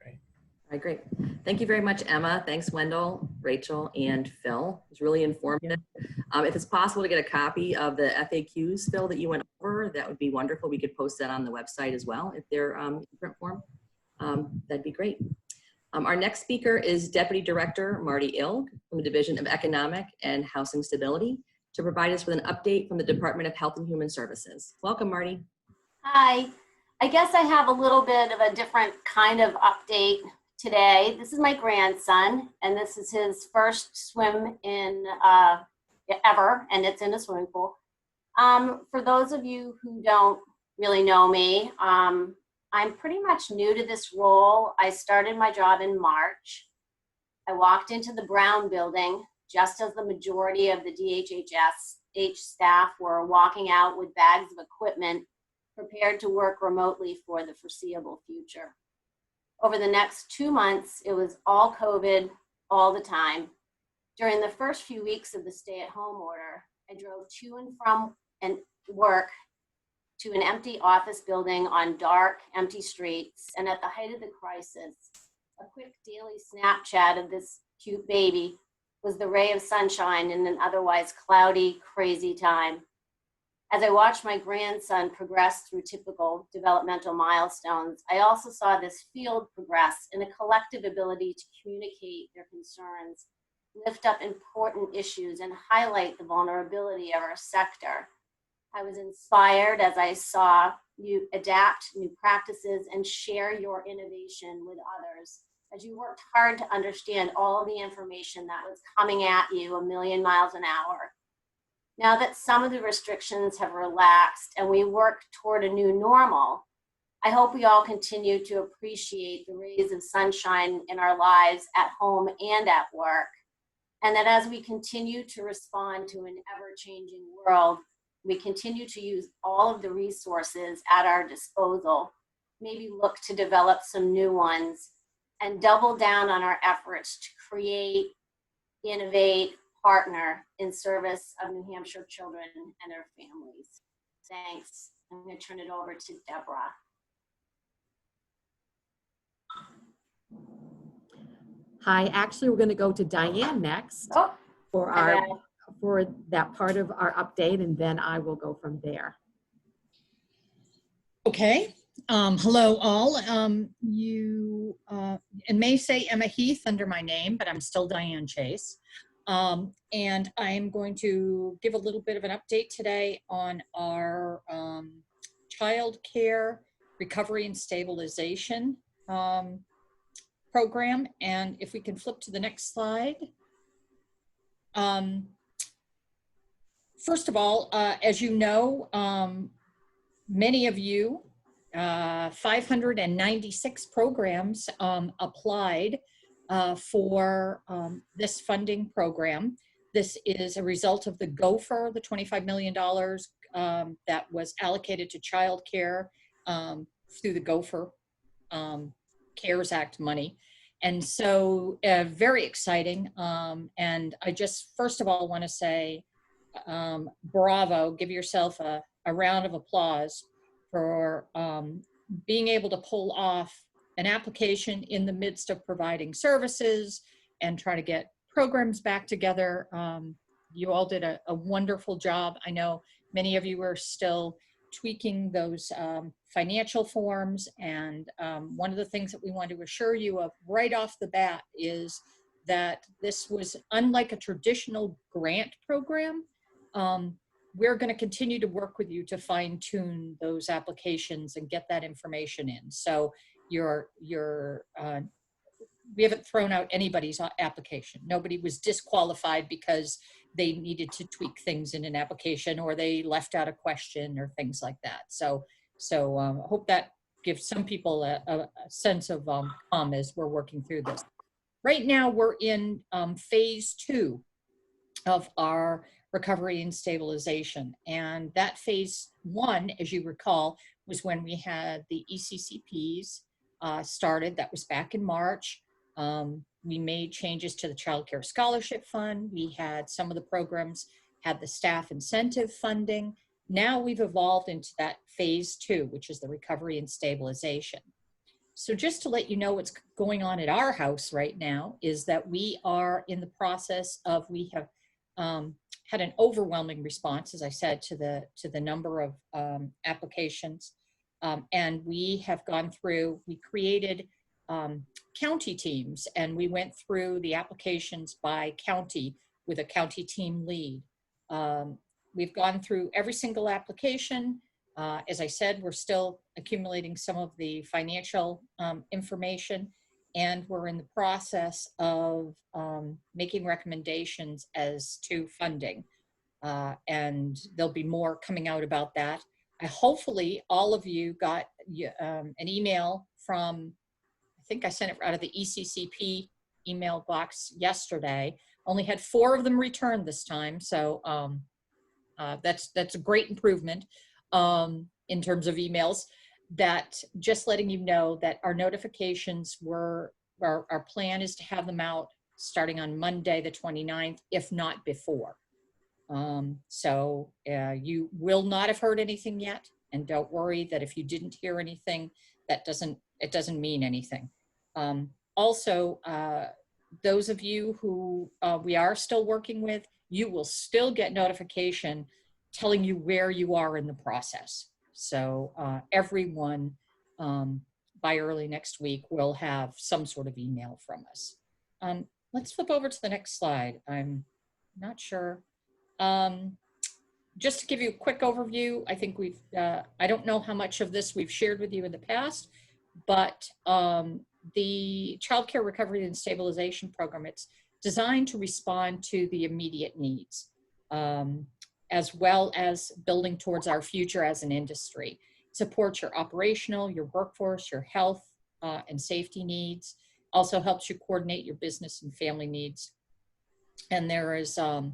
Great. All right, great. Thank you very much, Emma. Thanks, Wendell, Rachel, and Phil. It was really informative. If it's possible to get a copy of the FAQs, Phil, that you went over, that would be wonderful. We could post that on the website as well if they're in print form. That'd be great. Our next speaker is Deputy Director Marty Ilg from the Division of Economic and Housing Stability to provide us with an update from the Department of Health and Human Services. Welcome, Marty. Hi. I guess I have a little bit of a different kind of update today. This is my grandson, and this is his first swim in ever, and it's in a swimming pool. For those of you who don't really know me, I'm pretty much new to this role. I started my job in March. I walked into the Brown building just as the majority of the DHHS staff were walking out with bags of equipment, prepared to work remotely for the foreseeable future. Over the next 2 months, it was all COVID all the time. During the first few weeks of the stay-at-home order, I drove to and from work to an empty office building on dark, empty streets, and at the height of the crisis, a quick daily Snapchat of this cute baby was the ray of sunshine in an otherwise cloudy, crazy time. As I watched my grandson progress through typical developmental milestones, I also saw this field progress in a collective ability to communicate their concerns, lift up important issues, and highlight the vulnerability of our sector. I was inspired as I saw you adapt new practices and share your innovation with others, as you worked hard to understand all of the information that was coming at you a million miles an hour. Now that some of the restrictions have relaxed and we work toward a new normal, I hope we all continue to appreciate the rays of sunshine in our lives at home and at work, and that as we continue to respond to an ever-changing world, we continue to use all of the resources at our disposal, maybe look to develop some new ones, and double down on our efforts to create, innovate, partner in service of New Hampshire children and their families. Thanks. I'm going to turn it over to Deborah. Hi, actually, we're going to go to Diane next for that part of our update, and then I will go from there. Okay. Hello, all. You may say Emma Heath under my name, but I'm still Diane Chase. And I'm going to give a little bit of an update today on our child care recovery and stabilization program. And if we can flip to the next slide. First of all, as you know, many of you, 596 programs applied for this funding program. This is a result of the GOFER, the $25 million that was allocated to childcare through the GOFER CARES Act money. And so very exciting. And I just, first of all, want to say, bravo, give yourself a round of applause for being able to pull off an application in the midst of providing services and try to get programs back together. You all did a wonderful job. I know many of you are still tweaking those financial forms. And one of the things that we want to assure you of right off the bat is that this was unlike a traditional grant program. We're going to continue to work with you to fine tune those applications and get that information in. So we haven't thrown out anybody's application. Nobody was disqualified because they needed to tweak things in an application or they left out a question or things like that. So I hope that gives some people a sense of calm as we're working through this. Right now we're in phase 2 of our recovery and stabilization. And that phase 1, as you recall, was when we had the ECCPs started. That was back in March. We made changes to the Child Care Scholarship Fund. We had some of the programs had the staff incentive funding. Now we've evolved into that phase 2, which is the recovery and stabilization. So just to let you know what's going on at our house right now is that we are in the process of, we have had an overwhelming response, as I said, to the number of applications. And we have gone through, we created county teams, and we went through the applications by county with a county team lead. We've gone through every single application. As I said, we're still accumulating some of the financial information, and we're in the process of making recommendations as to funding. And there'll be more coming out about that. Hopefully all of you got an email from, I think I sent it out of the ECCP email box yesterday. Only had 4 of them returned this time. So that's a great improvement in terms of emails. That just letting you know that our notifications were, our plan is to have them out starting on Monday, the 29th, if not before. So you will not have heard anything yet. And don't worry that if you didn't hear anything, it doesn't mean anything. Also, those of you who we are still working with, you will still get notification telling you where you are in the process. So everyone by early next week will have some sort of email from us. Let's flip over to the next slide. I'm not sure. Just to give you a quick overview, I think we've, I don't know how much of this we've shared with you in the past, but the Child Care Recovery and Stabilization Program, it's designed to respond to the immediate needs, as well as building towards our future as an industry. Supports your operational, your workforce, your health and safety needs. Also helps you coordinate your business and family needs. And there is a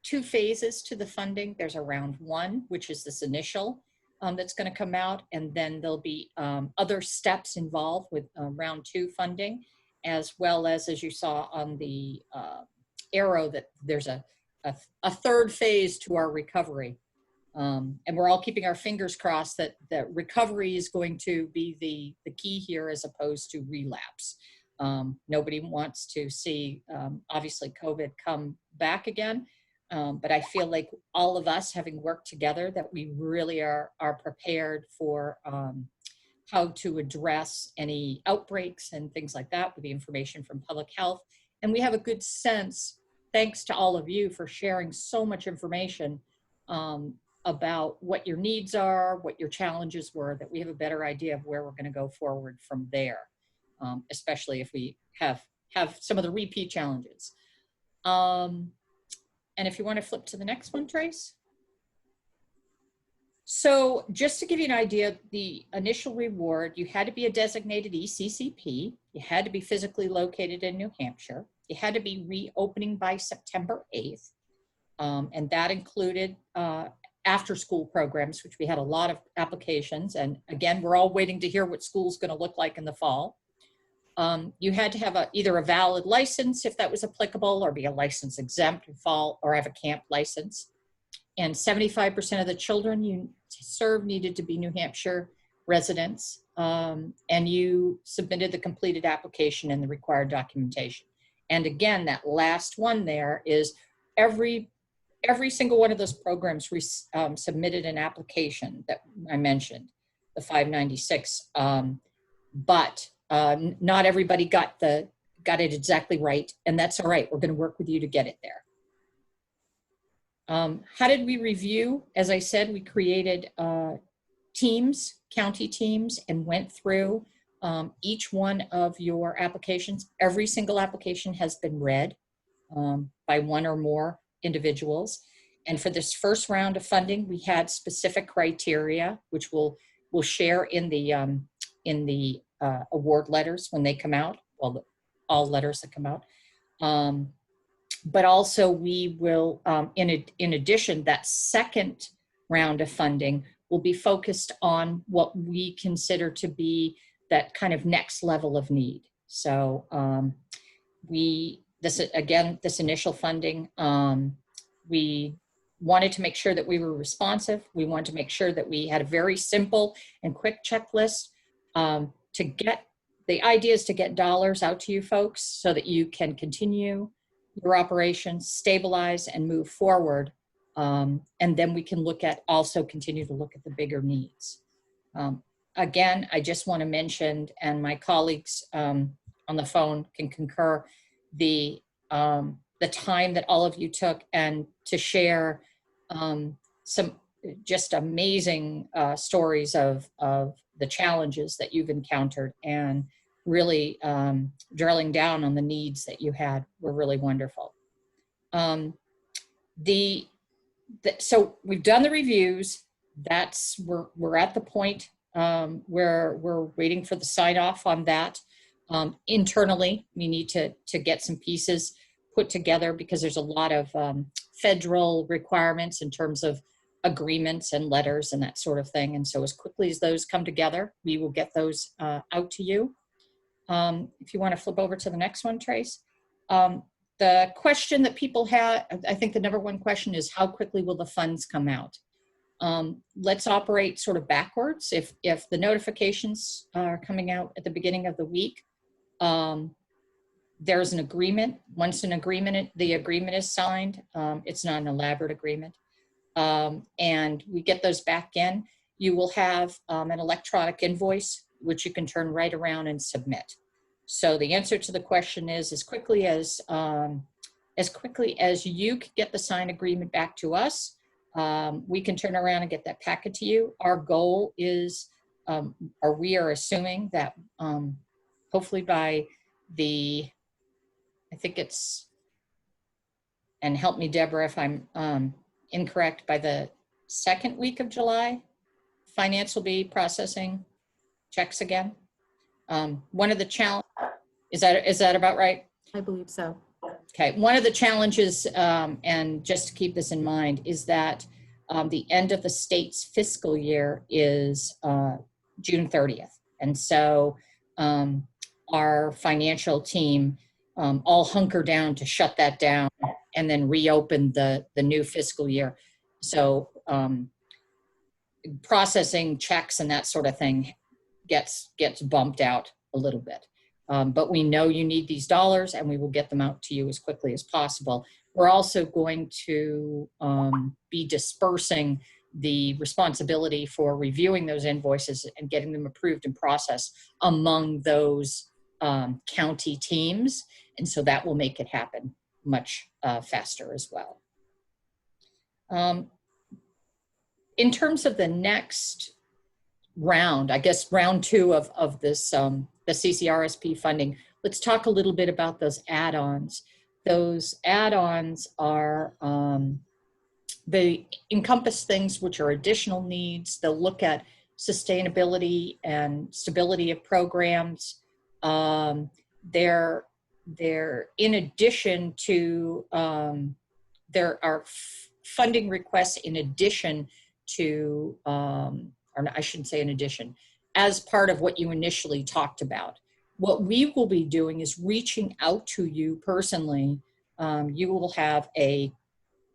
2 phases to the funding. There's a round 1, which is this initial that's going to come out, and then there'll be other steps involved with round 2 funding, as well as you saw on the arrow, that there's a 3rd phase to our recovery. And we're all keeping our fingers crossed that recovery is going to be the key here as opposed to relapse. Nobody wants to see, obviously, COVID come back again. But I feel like all of us, having worked together, that we really are prepared for how to address any outbreaks and things like that with the information from public health. And we have a good sense, thanks to all of you for sharing so much information about what your needs are, what your challenges were, that we have a better idea of where we're going to go forward from there, especially if we have have some of the repeat challenges. And if you want to flip to the next one, Trace. So just to give you an idea, the initial reward, you had to be a designated ECCP. You had to be physically located in New Hampshire. You had to be reopening by September 8th. And that included after-school programs, which we had a lot of applications. And again, we're all waiting to hear what school's going to look like in the fall. You had to have either a valid license, if that was applicable, or be a license exempt in fall, or have a camp license. And 75% of the children you served needed to be New Hampshire residents. And you submitted the completed application and the required documentation. And again, that last one there is every single one of those programs submitted an application that I mentioned, the 596. But not everybody got it exactly right, and that's all right. We're going to work with you to get it there. How did we review? As I said, we created teams, county teams, and went through each one of your applications. Every single application has been read by one or more individuals. And for this first round of funding, we had specific criteria, which we'll share in the award letters when they come out, well, all letters that come out. But also we will, in addition, that second round of funding will be focused on what we consider to be that kind of next level of need. So this initial funding, we wanted to make sure that we were responsive. We wanted to make sure that we had a very simple and quick checklist the idea is to get dollars out to you folks so that you can continue your operations, stabilize, and move forward. And then we can continue to look at the bigger needs. Again, I just want to mention, and my colleagues on the phone can concur, the time that all of you took and to share some just amazing stories of the challenges that you've encountered, and really drilling down on the needs that you had were really wonderful. So we've done the reviews. We're at the point where we're waiting for the sign off on that. Internally, we need to get some pieces put together because there's a lot of federal requirements in terms of agreements and letters and that sort of thing. And so as quickly as those come together, we will get those out to you. If you want to flip over to the next one, Trace. The question that people have, I think the number one question is, how quickly will the funds come out? Let's operate sort of backwards. If the notifications are coming out at the beginning of the week, there's an agreement. Once the agreement is signed, it's not an elaborate agreement. And we get those back in, you will have an electronic invoice, which you can turn right around and submit. So the answer to the question is, as quickly as you can get the signed agreement back to us, we can turn around and get that packet to you. Our goal is, or we are assuming that hopefully by I think it's, and help me, Deborah, if I'm incorrect, by the second week of July, finance will be processing checks again. One of the challenges, is that about right? I believe so. Okay, one of the challenges, and just to keep this in mind, is that the end of the state's fiscal year is June 30th. And so our financial team all hunker down to shut that down and then reopen the new fiscal year. So processing checks and that sort of thing gets bumped out a little bit. But we know you need these dollars and we will get them out to you as quickly as possible. We're also going to be dispersing the responsibility for reviewing those invoices and getting them approved and processed among those county teams. And so that will make it happen much faster as well. In terms of the next round, I guess round two of this, the CCRSP funding, let's talk a little bit about those add-ons. Those add-ons are, they encompass things which are additional needs. They'll look at sustainability and stability of programs. They're in addition to, there are funding requests in addition to, or I shouldn't say in addition, as part of what you initially talked about. What we will be doing is reaching out to you personally. You will have a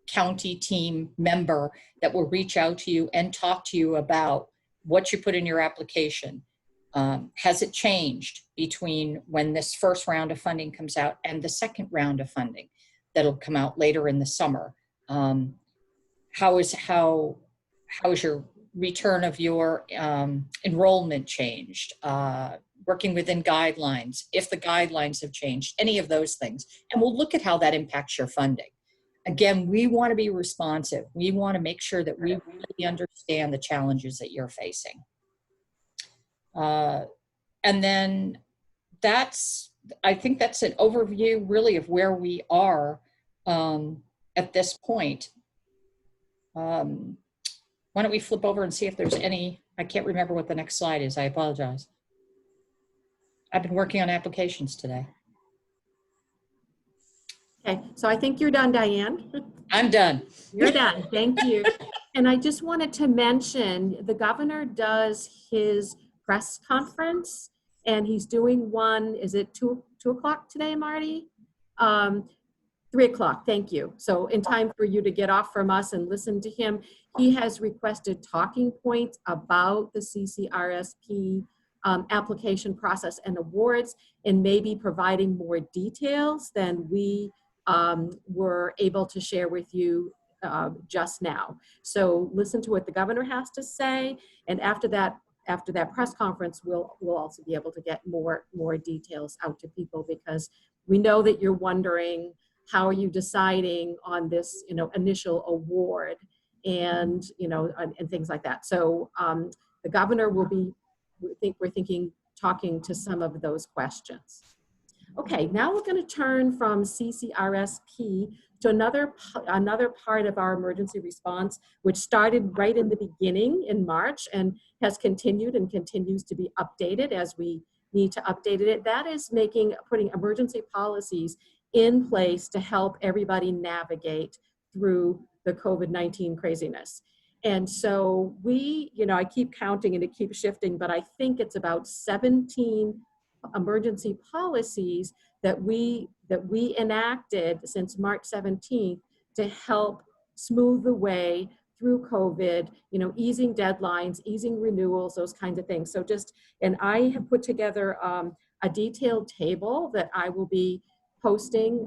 county team member that will reach out to you and talk to you about what you put in your application. Has it changed between when this first round of funding comes out and the second round of funding that'll come out later in the summer? How is your return of your enrollment changed? Working within guidelines, if the guidelines have changed, any of those things. And we'll look at how that impacts your funding. Again, we want to be responsive. We want to make sure that we really understand the challenges that you're facing. And then I think that's an overview really of where we are at this point. Why don't we flip over and see if there's any, I can't remember what the next slide is. I apologize. I've been working on applications today. Okay, so I think you're done, Diane. I'm done. You're done, thank you. And I just wanted to mention, the governor does his press conference, and he's doing one, is it 2 o'clock today, Marty? 3 o'clock, thank you. So in time for you to get off from us and listen to him, he has requested talking points about the CCRSP application process and awards, and maybe providing more details than we were able to share with you just now. So listen to what the governor has to say, and after that press conference, we'll also be able to get more details out to people, because we know that you're wondering, how are you deciding on this, initial award, and and things like that. So the governor will be, we're thinking, talking to some of those questions. Okay, now we're going to turn from CCRSP to another part of our emergency response, which started right in the beginning in March and has continued and continues to be updated as we need to update it. That is putting emergency policies in place to help everybody navigate through the COVID-19 craziness. And so we, I keep counting and it keeps shifting, but I think it's about 17 emergency policies that we enacted since March 17th to help smooth the way through COVID, easing deadlines, easing renewals, those kinds of things. So and I have put together a detailed table that I will be posting,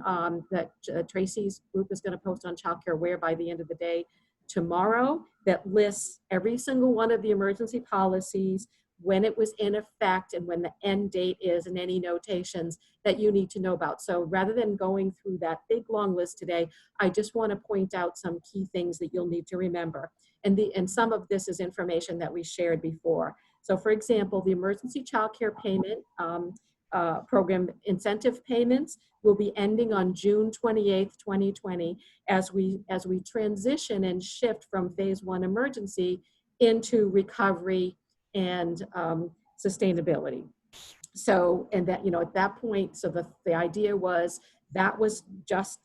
that Tracy's group is going to post on Child Care Aware by the end of the day tomorrow, that lists every single one of the emergency policies, when it was in effect, and when the end date is, and any notations that you need to know about. So rather than going through that big long list today, I just want to point out some key things that you'll need to remember. And some of this is information that we shared before. So for example, the emergency child care payment program incentive payments will be ending on June 28th, 2020, as we transition and shift from phase 1 emergency into recovery and sustainability. So, and that, at that point, so the idea was that was just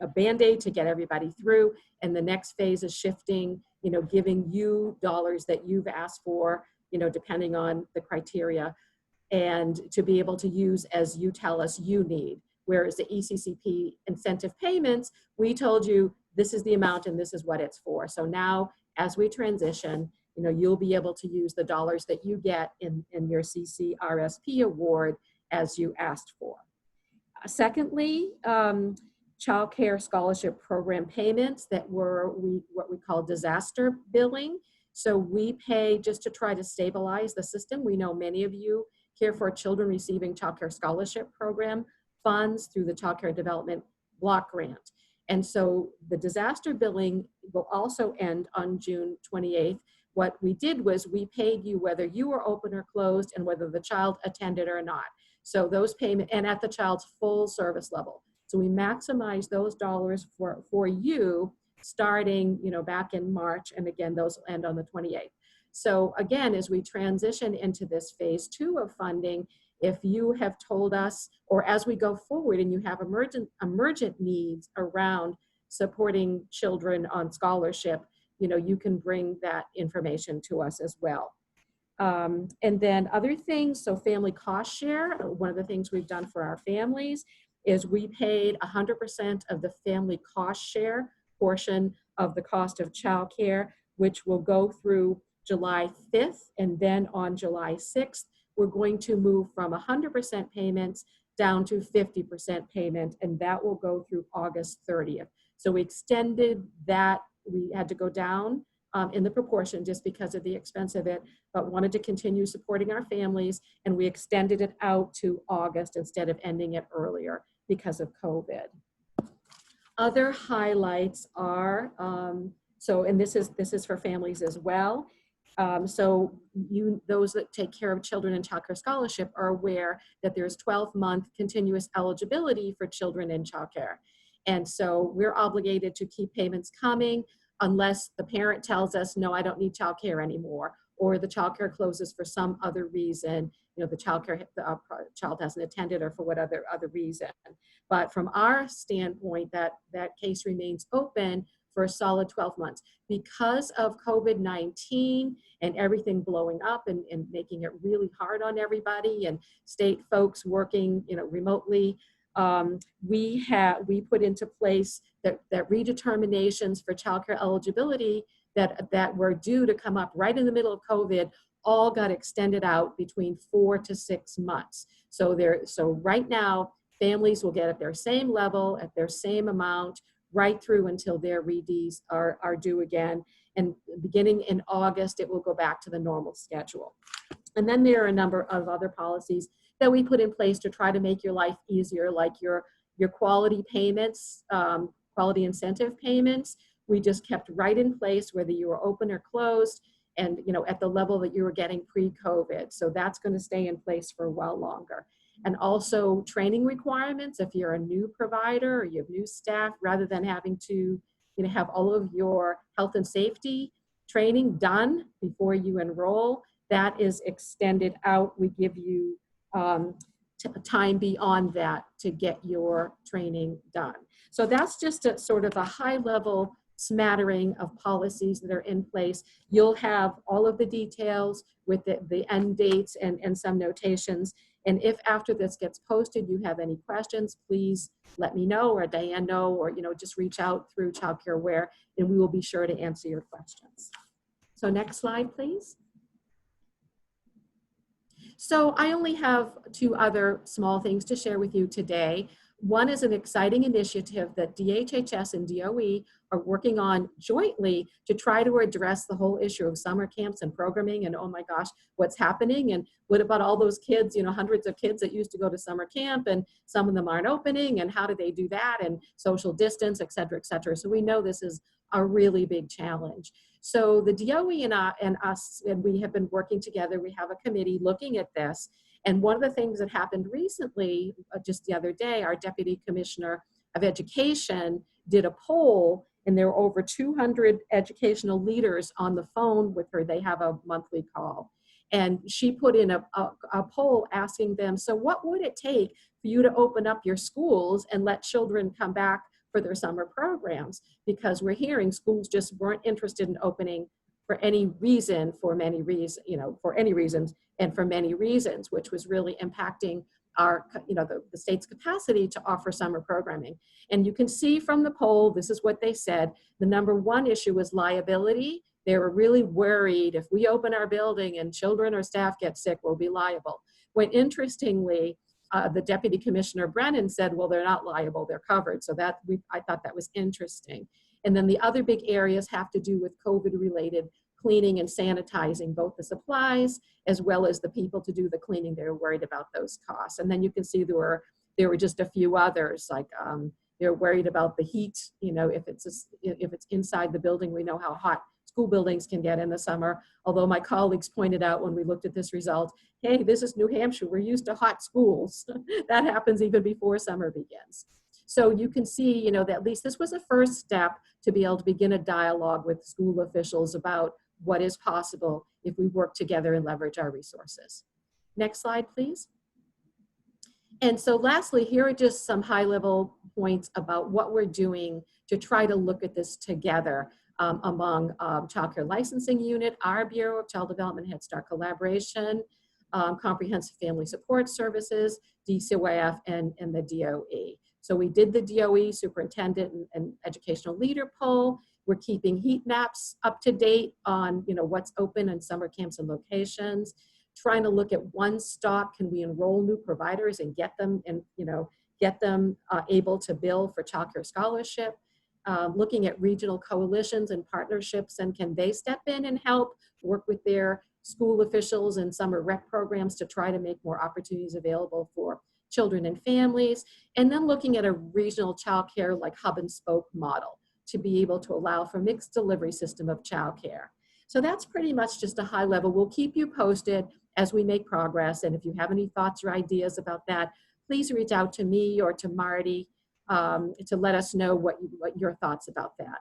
a Band-Aid to get everybody through, and the next phase is shifting, giving you dollars that you've asked for, depending on the criteria, and to be able to use as you tell us you need. Whereas the ECCP incentive payments, we told you this is the amount and this is what it's for. So now, as we transition, you'll be able to use the dollars that you get in your CCRSP award as you asked for. Secondly, child care scholarship program payments that were what we call disaster billing. So we pay just to try to stabilize the system. We know many of you care for children receiving child care scholarship program funds through the Child Care Development Block Grant. And so the disaster billing will also end on June 28th. What we did was we paid you whether you were open or closed and whether the child attended or not. So those payment, and at the child's full service level. So we maximize those dollars for you starting, back in March. And again, those will end on the 28th. So again, as we transition into this phase 2 of funding, if you have told us, or as we go forward and you have emergent needs around supporting children on scholarship, you can bring that information to us as well. And then other things, so family cost share, one of the things we've done for our families is we paid 100% of the family cost share portion of the cost of childcare, which will go through July 5th, and then on July 6th, we're going to move from 100% payments down to 50% payment, and that will go through August 30th. So we extended that. We had to go down in the proportion just because of the expense of it, but wanted to continue supporting our families, and we extended it out to August instead of ending it earlier because of COVID. Other highlights are, and this is for families as well. So those that take care of children in child care scholarship are aware that there's 12-month continuous eligibility for children in child care. And so we're obligated to keep payments coming unless the parent tells us, no, I don't need child care anymore, or the child care closes for some other reason, the child hasn't attended or for what other reason. But from our standpoint, that case remains open for a solid 12 months. Because of COVID-19 and everything blowing up and making it really hard on everybody, and state folks working remotely, we put into place that redeterminations for childcare eligibility that were due to come up right in the middle of COVID all got extended out between 4 to 6 months. So right now, families will get at their same level, at their same amount, right through until their redees are due again. And beginning in August, it will go back to the normal schedule. And then there are a number of other policies that we put in place to try to make your life easier, like your quality payments, quality incentive payments. We just kept right in place whether you were open or closed, and at the level that you were getting pre-COVID. So that's going to stay in place for a while longer. And also training requirements. If you're a new provider or you have new staff, rather than having to have all of your health and safety training done before you enroll, that is extended out. We give you time beyond that to get your training done. So that's just a sort of a high level smattering of policies that are in place. You'll have all of the details with the end dates and some notations. And if after this gets posted, you have any questions, please let me know, or Diane know, or just reach out through Child Care Aware, and we will be sure to answer your questions. So next slide, please. So I only have 2 other small things to share with you today. One is an exciting initiative that DHHS and DOE are working on jointly to try to address the whole issue of summer camps and programming, and oh my gosh, what's happening, and what about all those kids, hundreds of kids that used to go to summer camp, and some of them aren't opening, and how do they do that, and social distance, et cetera, et cetera. So we know this is a really big challenge. So the DOE and us, and we have been working together. We have a committee looking at this. And one of the things that happened recently, just the other day, our Deputy Commissioner of Education did a poll, and there were over 200 educational leaders on the phone with her. They have a monthly call. And she put in a poll asking them, so what would it take for you to open up your schools and let children come back for their summer programs? Because we're hearing schools just weren't interested in opening for any reason, for many reasons, for any reasons, and for many reasons, which was really impacting our, the state's capacity to offer summer programming. And you can see from the poll, this is what they said. The number 1 issue was liability. They were really worried if we open our building and children or staff get sick, we'll be liable. When interestingly, the Deputy Commissioner Brennan said, well, they're not liable, they're covered. So I thought that was interesting. And then the other big areas have to do with COVID-related cleaning and sanitizing, both the supplies as well as the people to do the cleaning. They're worried about those costs. And then you can see there were just a few others, like they're worried about the heat. If it's inside the building, we know how hot school buildings can get in the summer. Although my colleagues pointed out when we looked at this result, hey, this is New Hampshire, we're used to hot schools. That happens even before summer begins. So you can see, you know, that at least this was a first step to be able to begin a dialogue with school officials about what is possible if we work together and leverage our resources. Next slide, please. And so lastly, here are just some high-level points about what we're doing to try to look at this together among Child Care Licensing Unit, our Bureau of Child Development Head Start Collaboration, Comprehensive Family Support Services, DCYF, and the DOE. So we did the DOE Superintendent and Educational Leader poll. We're keeping heat maps up to date on, you know, what's open in summer camps and locations. Trying to look at one stop, can we enroll new providers and get them and, you know, get them able to bill for child care scholarship. Looking at regional coalitions and partnerships, and can they step in and help work with their school officials and summer rec programs to try to make more opportunities available for children and families. And then looking at a regional child care like hub and spoke model to be able to allow for mixed delivery system of child care. So that's pretty much just a high level. We'll keep you posted as we make progress. And if you have any thoughts or ideas about that, please reach out to me or to Marty to let us know what your thoughts about that.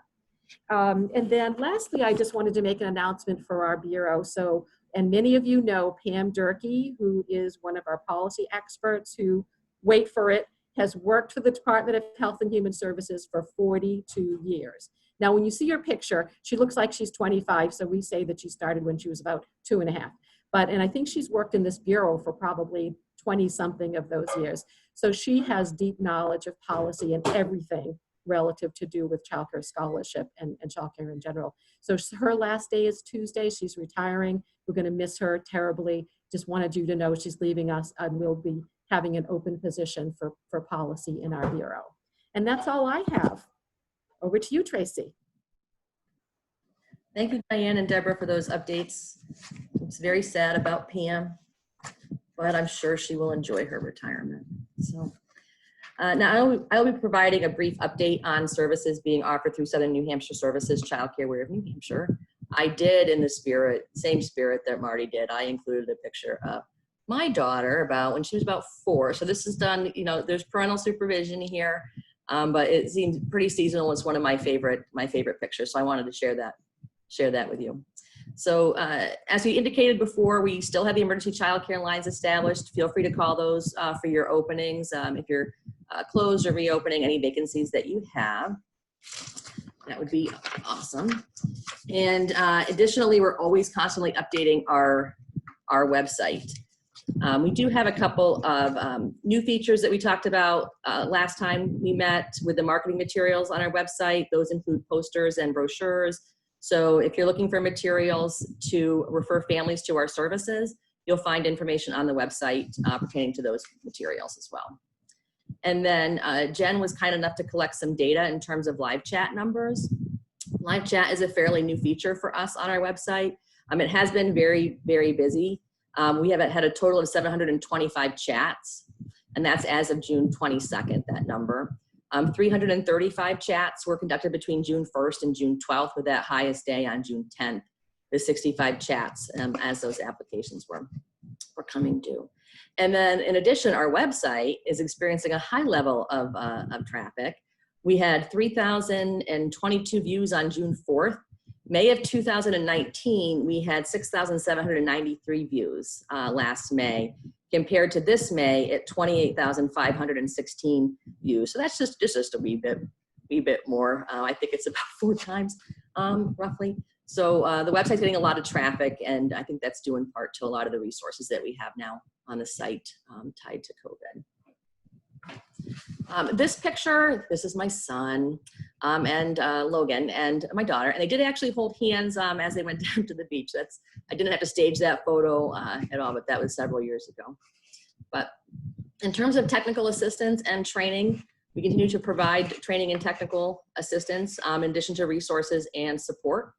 And then lastly, I just wanted to make an announcement for our Bureau. So, and many of you know Pam Durkee, who is one of our policy experts who, wait for it, has worked for the Department of Health and Human Services for 42 years. Now, when you see her picture, she looks like she's 25, so we say that she started when she was about 2.5. And I think she's worked in this Bureau for probably 20-something of those years. So she has deep knowledge of policy and everything relative to do with childcare scholarship and childcare in general. So her last day is Tuesday. She's retiring. We're going to miss her terribly. Just wanted you to know she's leaving us, and we'll be having an open position for policy in our Bureau. And that's all I have. Over to you, Tracy. Thank you, Diane and Deborah, for those updates. It's very sad about Pam, but I'm sure she will enjoy her retirement. So now I'll be providing a brief update on services being offered through Southern New Hampshire Services Child Care Aware of New Hampshire. I did, in the same spirit that Marty did, I included a picture of my daughter when she was about 4. So this is done, you know, there's parental supervision here, but it seems pretty seasonal. It's one of my favorite pictures. So I wanted to share that with you. So as we indicated before, we still have the emergency child care lines established. Feel free to call those for your openings. If you're closed or reopening any vacancies that you have, that would be awesome. And additionally, we're always constantly updating our website. We do have a couple of new features that we talked about last time we met with the marketing materials on our website. Those include posters and brochures. So if you're looking for materials to refer families to our services, you'll find information on the website pertaining to those materials as well. And then Jen was kind enough to collect some data in terms of live chat numbers. Live chat is a fairly new feature for us on our website. It has been very, very busy. We have had a total of 725 chats, and that's as of June 22nd, that number. 335 chats were conducted between June 1st and June 12th, with that highest day on June 10th, the 65 chats as those applications were coming due. And then in addition, our website is experiencing a high level of traffic. We had 3,022 views on June 4th. May of 2019, we had 6,793 views last May, compared to this May at 28,516 views. So that's just a wee bit more. I think it's about 4 times roughly. So the website's getting a lot of traffic, and I think that's due in part to a lot of the resources that we have now on the site tied to COVID. This picture, this is my son and Logan and my daughter, and they did actually hold hands as they went down to the beach. I didn't have to stage that photo at all, but that was several years ago. But in terms of technical assistance and training, we continue to provide training and technical assistance in addition to resources and support.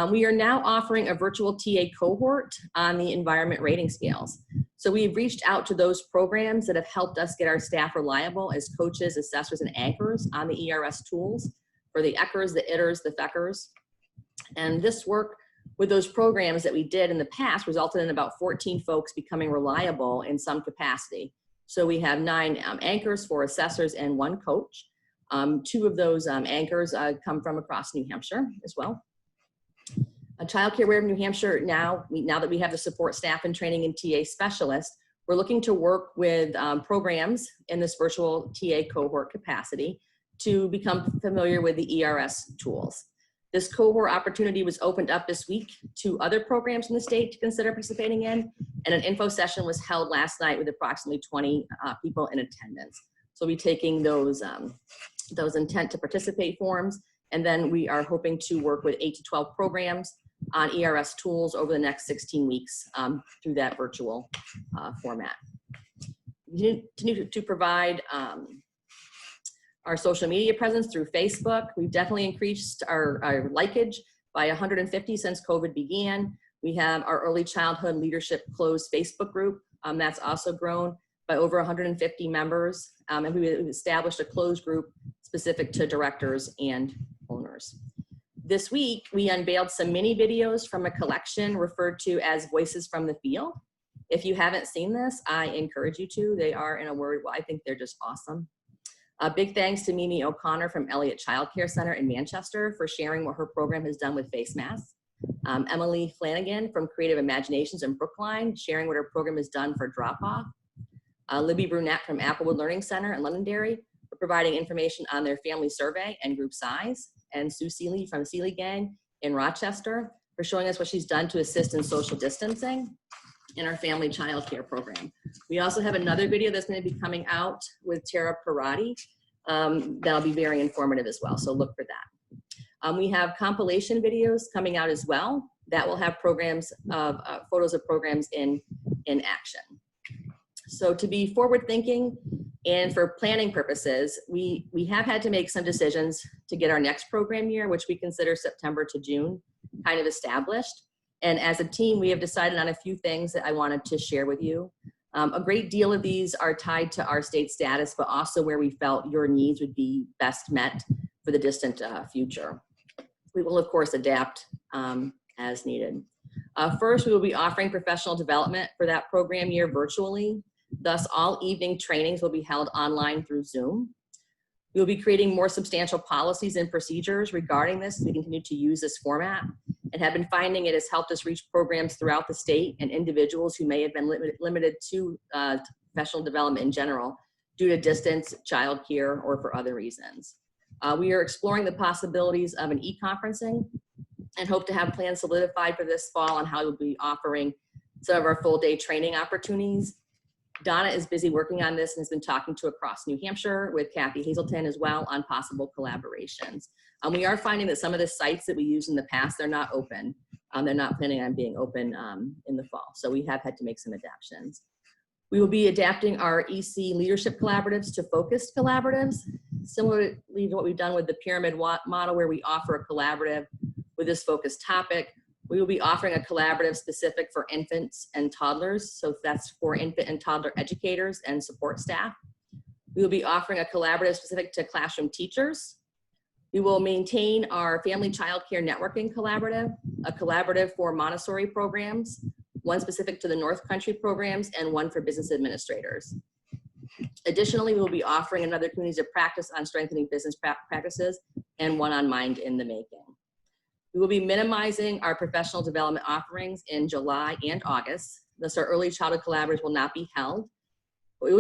We are now offering a virtual TA cohort on the environment rating scales. So we've reached out to those programs that have helped us get our staff reliable as coaches, assessors, and anchors on the ERS tools for the ECHRs, the ITRs, the FECHRs. And this work with those programs that we did in the past resulted in about 14 folks becoming reliable in some capacity. So we have 9 anchors, 4 assessors, and 1 coach. 2 of those anchors come from across New Hampshire as well. A Child Care Aware of New Hampshire, now that we have the support staff and training and TA specialists, we're looking to work with programs in this virtual TA cohort capacity to become familiar with the ERS tools. This cohort opportunity was opened up this week to other programs in the state to consider participating in, and an info session was held last night with approximately 20 people in attendance. So we'll be taking those intent to participate forms, and then we are hoping to work with 8 to 12 programs on ERS tools over the next 16 weeks through that virtual format. We continue to provide our social media presence through Facebook. We've definitely increased our likeage by 150 since COVID began. We have our Early Childhood Leadership closed Facebook group. That's also grown by over 150 members. And we established a closed group specific to directors and owners. This week, we unveiled some mini videos from a collection referred to as Voices from the Field. If you haven't seen this, I encourage you to. They are, in a word, well, I think they're just awesome. A big thanks to Mimi O'Connor from Elliott Child Care Center in Manchester for sharing what her program has done with face masks. Emily Flanagan from Creative Imaginations in Brookline sharing what her program has done for drop-off. Libby Brunette from Applewood Learning Center in Londonderry for providing information on their family survey and group size. And Sue Seeley from Seeley Gang in Rochester for showing us what she's done to assist in social distancing in our family child care program. We also have another video that's going to be coming out with Tara Parati. That'll be very informative as well, so look for that. We have compilation videos coming out as well that will have programs of photos of programs in action. So to be forward thinking and for planning purposes, we have had to make some decisions to get our next program year, which we consider September to June, kind of established. And as a team, we have decided on a few things that I wanted to share with you. A great deal of these are tied to our state status, but also where we felt your needs would be best met for the distant future. We will, of course, adapt as needed. First, we will be offering professional development for that program year virtually. Thus, all evening trainings will be held online through Zoom. We will be creating more substantial policies and procedures regarding this as we continue to use this format, and have been finding it has helped us reach programs throughout the state and individuals who may have been limited to professional development in general due to distance, childcare, or for other reasons. We are exploring the possibilities of an e-conferencing and hope to have plans solidified for this fall on how we'll be offering some of our full day training opportunities. Donna is busy working on this and has been talking to across New Hampshire with Kathy Hazelton as well on possible collaborations. We are finding that some of the sites that we used in the past, they're not open. They're not planning on being open in the fall. So we have had to make some adaptations. We will be adapting our EC leadership collaboratives to focused collaboratives, similarly to what we've done with the pyramid model where we offer a collaborative with this focused topic. We will be offering a collaborative specific for infants and toddlers. So that's for infant and toddler educators and support staff. We will be offering a collaborative specific to classroom teachers. We will maintain our family child care networking collaborative, a collaborative for Montessori programs, one specific to the North Country programs, and one for business administrators. Additionally, we will be offering another communities of practice on strengthening business practices and one on Mind in the Making. We will be minimizing our professional development offerings in July and August. Thus, our early childhood collaboratives will not be held. We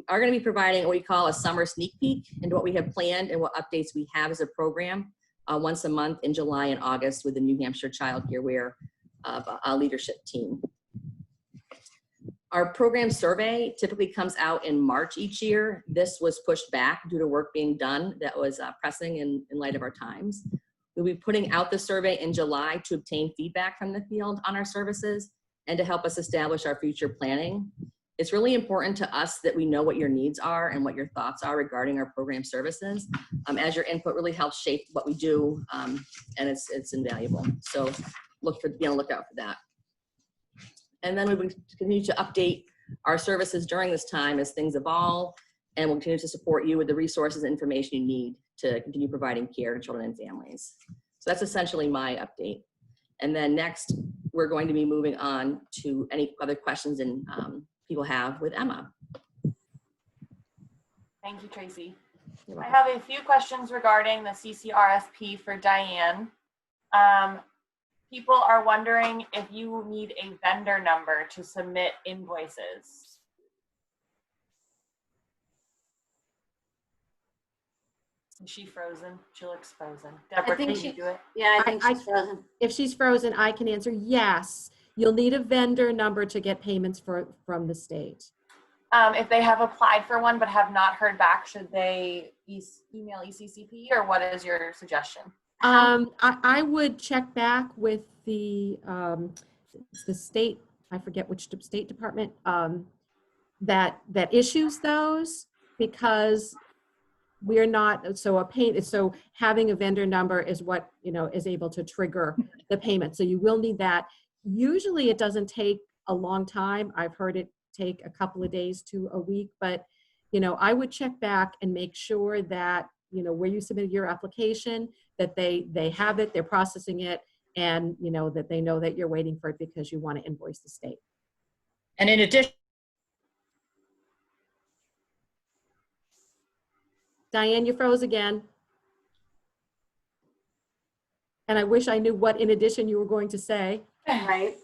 are going to be providing what we call a summer sneak peek into what we have planned and what updates we have as a program once a month in July and August with the New Hampshire Child Care Aware leadership team. Our program survey typically comes out in March each year. This was pushed back due to work being done that was pressing in light of our times. We'll be putting out the survey in July to obtain feedback from the field on our services and to help us establish our future planning. It's really important to us that we know what your needs are and what your thoughts are regarding our program services, as your input really helps shape what we do, and it's invaluable. So be on the lookout for that. And then we will continue to update our services during this time as things evolve, and we'll continue to support you with the resources and information you need to continue providing care to children and families. So that's essentially my update. And then next, we're going to be moving on to any other questions and people have with Emma. Thank you, Tracy. You're I welcome. have a few questions regarding the CCRSP for Diane. People are wondering if you need a vendor number to submit invoices. Is she frozen? She looks frozen. Deborah, think can you do it? Yeah, I think she's frozen. If she's frozen, I can answer yes. You'll need a vendor number to get payments from the state. If they have applied for one but have not heard back, should they email ECCP, or what is your suggestion? I would check back with the state, I forget which state department, that issues those, because we're not, so having a vendor number is what, is able to trigger the payment. So you will need that. Usually it doesn't take a long time. I've heard it take a couple of days to a week, but, I would check back and make sure that, where you submitted your application, that they have it, they're processing it, and, that they know that you're waiting for it because you want to invoice the state. And in addition, Diane, you froze again. And I wish I knew what in addition you were going to say. Right.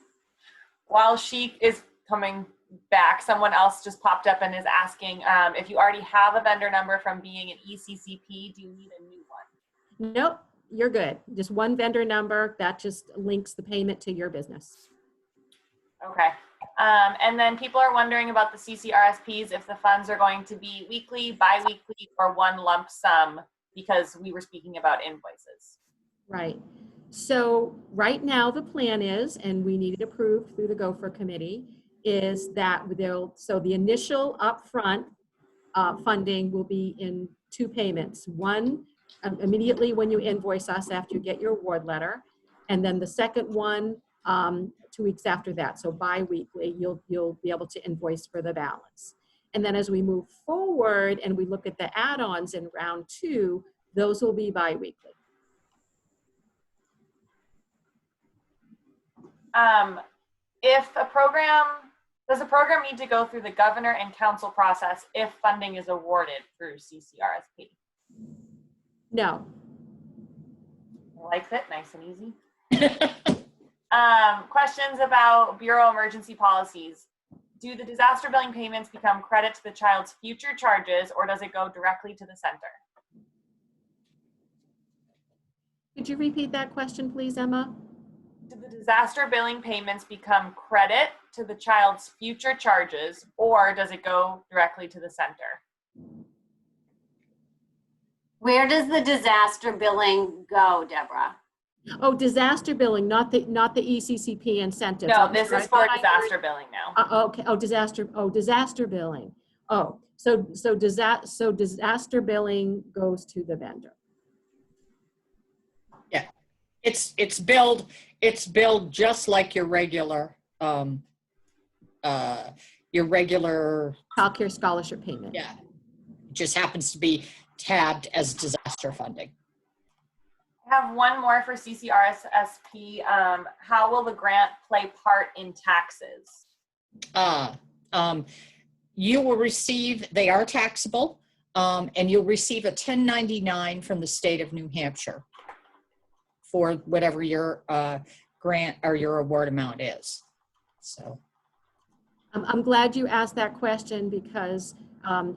While she is coming back, someone else just popped up and is asking if you already have a vendor number from being an ECCP, do you need a new one? Nope, you're good. Just one vendor number that just links the payment to your business. Okay. And then people are wondering about the CCRSPs, if the funds are going to be weekly, bi-weekly, or one lump sum, because we were speaking about invoices. Right. So right now the plan is, and we need it approved through the Gopher committee, is that so the initial upfront funding will be in two payments. One, immediately when you invoice us after you get your award letter, and then the second one 2 weeks after that. So bi-weekly, you'll be able to invoice for the balance. And then as we move forward and we look at the add-ons in round 2, those will be bi-weekly. Does a program need to go through the governor and council process if funding is awarded through CCRSP? No. I like that, nice and easy. Questions about Bureau emergency policies. Do the disaster billing payments become credit to the child's future charges, or does it go directly to the center? Could you repeat that question, please, Emma? Do the disaster billing payments become credit to the child's future charges, or does it go directly to the center? Where does the disaster billing go, Deborah? Oh, disaster billing, not the ECCP incentives. No, this is for disaster billing now. Okay. Oh, disaster billing. Oh, so disaster billing goes to the vendor. yeah, it's billed just like your regular Child care scholarship payment. Yeah, it just happens to be tabbed as disaster funding. I have one more for CCRSP. How will the grant play part in taxes? You will receive, they are taxable, and you'll receive a 1099 from the state of New Hampshire for whatever your grant or your award amount is. So I'm glad you asked that question, because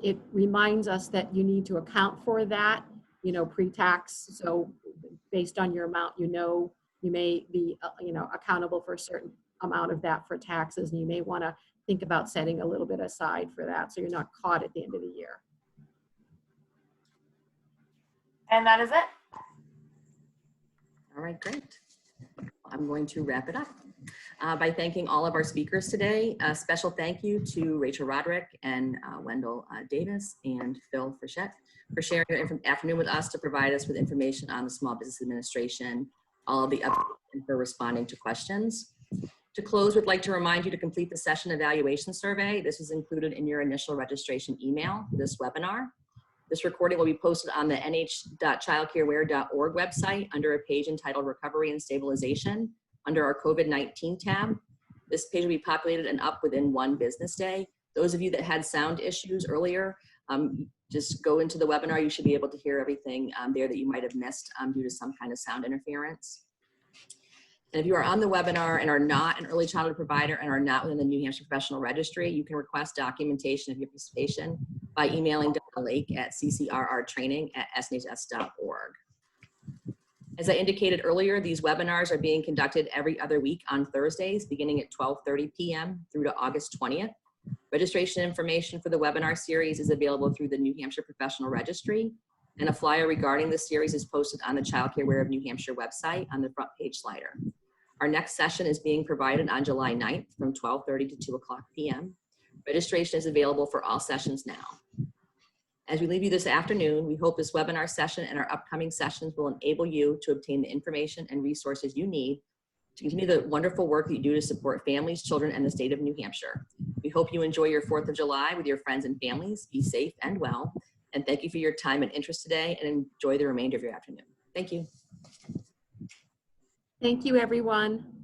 it reminds us that you need to account for that, pre-tax. So based on your amount, you may be, accountable for a certain amount of that for taxes, and you may want to think about setting a little bit aside for that, so you're not caught at the end of the year. And that is it. All right, great. I'm going to wrap it up by thanking all of our speakers today. A special thank you to Rachel Roderick and Wendell Davis and Phil Frechette for sharing your afternoon with us to provide us with information on the Small Business Administration, all of the updates, and for responding to questions. To close, we'd like to remind you to complete the session evaluation survey. This is included in your initial registration email for this webinar. This recording will be posted on the nh.childcareware.org website under a page entitled Recovery and Stabilization under our COVID-19 tab. This page will be populated and up within 1 business day. Those of you that had sound issues earlier, just go into the webinar. You should be able to hear everything there that you might have missed due to some kind of sound interference. And if you are on the webinar and are not an early childhood provider and are not within the New Hampshire Professional Registry, you can request documentation of your participation by emailing Donna Lake at ccrrtraining@snhs.org. As I indicated earlier, these webinars are being conducted every other week on Thursdays, beginning at 12:30 p.m. through to August 20th. Registration information for the webinar series is available through the New Hampshire Professional Registry, and a flyer regarding this series is posted on the Child Care Aware of New Hampshire website on the front page slider. Our next session is being provided on July 9th from 12:30 to 2 o'clock p.m. Registration is available for all sessions now. As we leave you this afternoon, we hope this webinar session and our upcoming sessions will enable you to obtain the information and resources you need to continue the wonderful work that you do to support families, children, and the state of New Hampshire. We hope you enjoy your 4th of July with your friends and families. Be safe and well. And thank you for your time and interest today, and enjoy the remainder of your afternoon. Thank you. Thank you, everyone.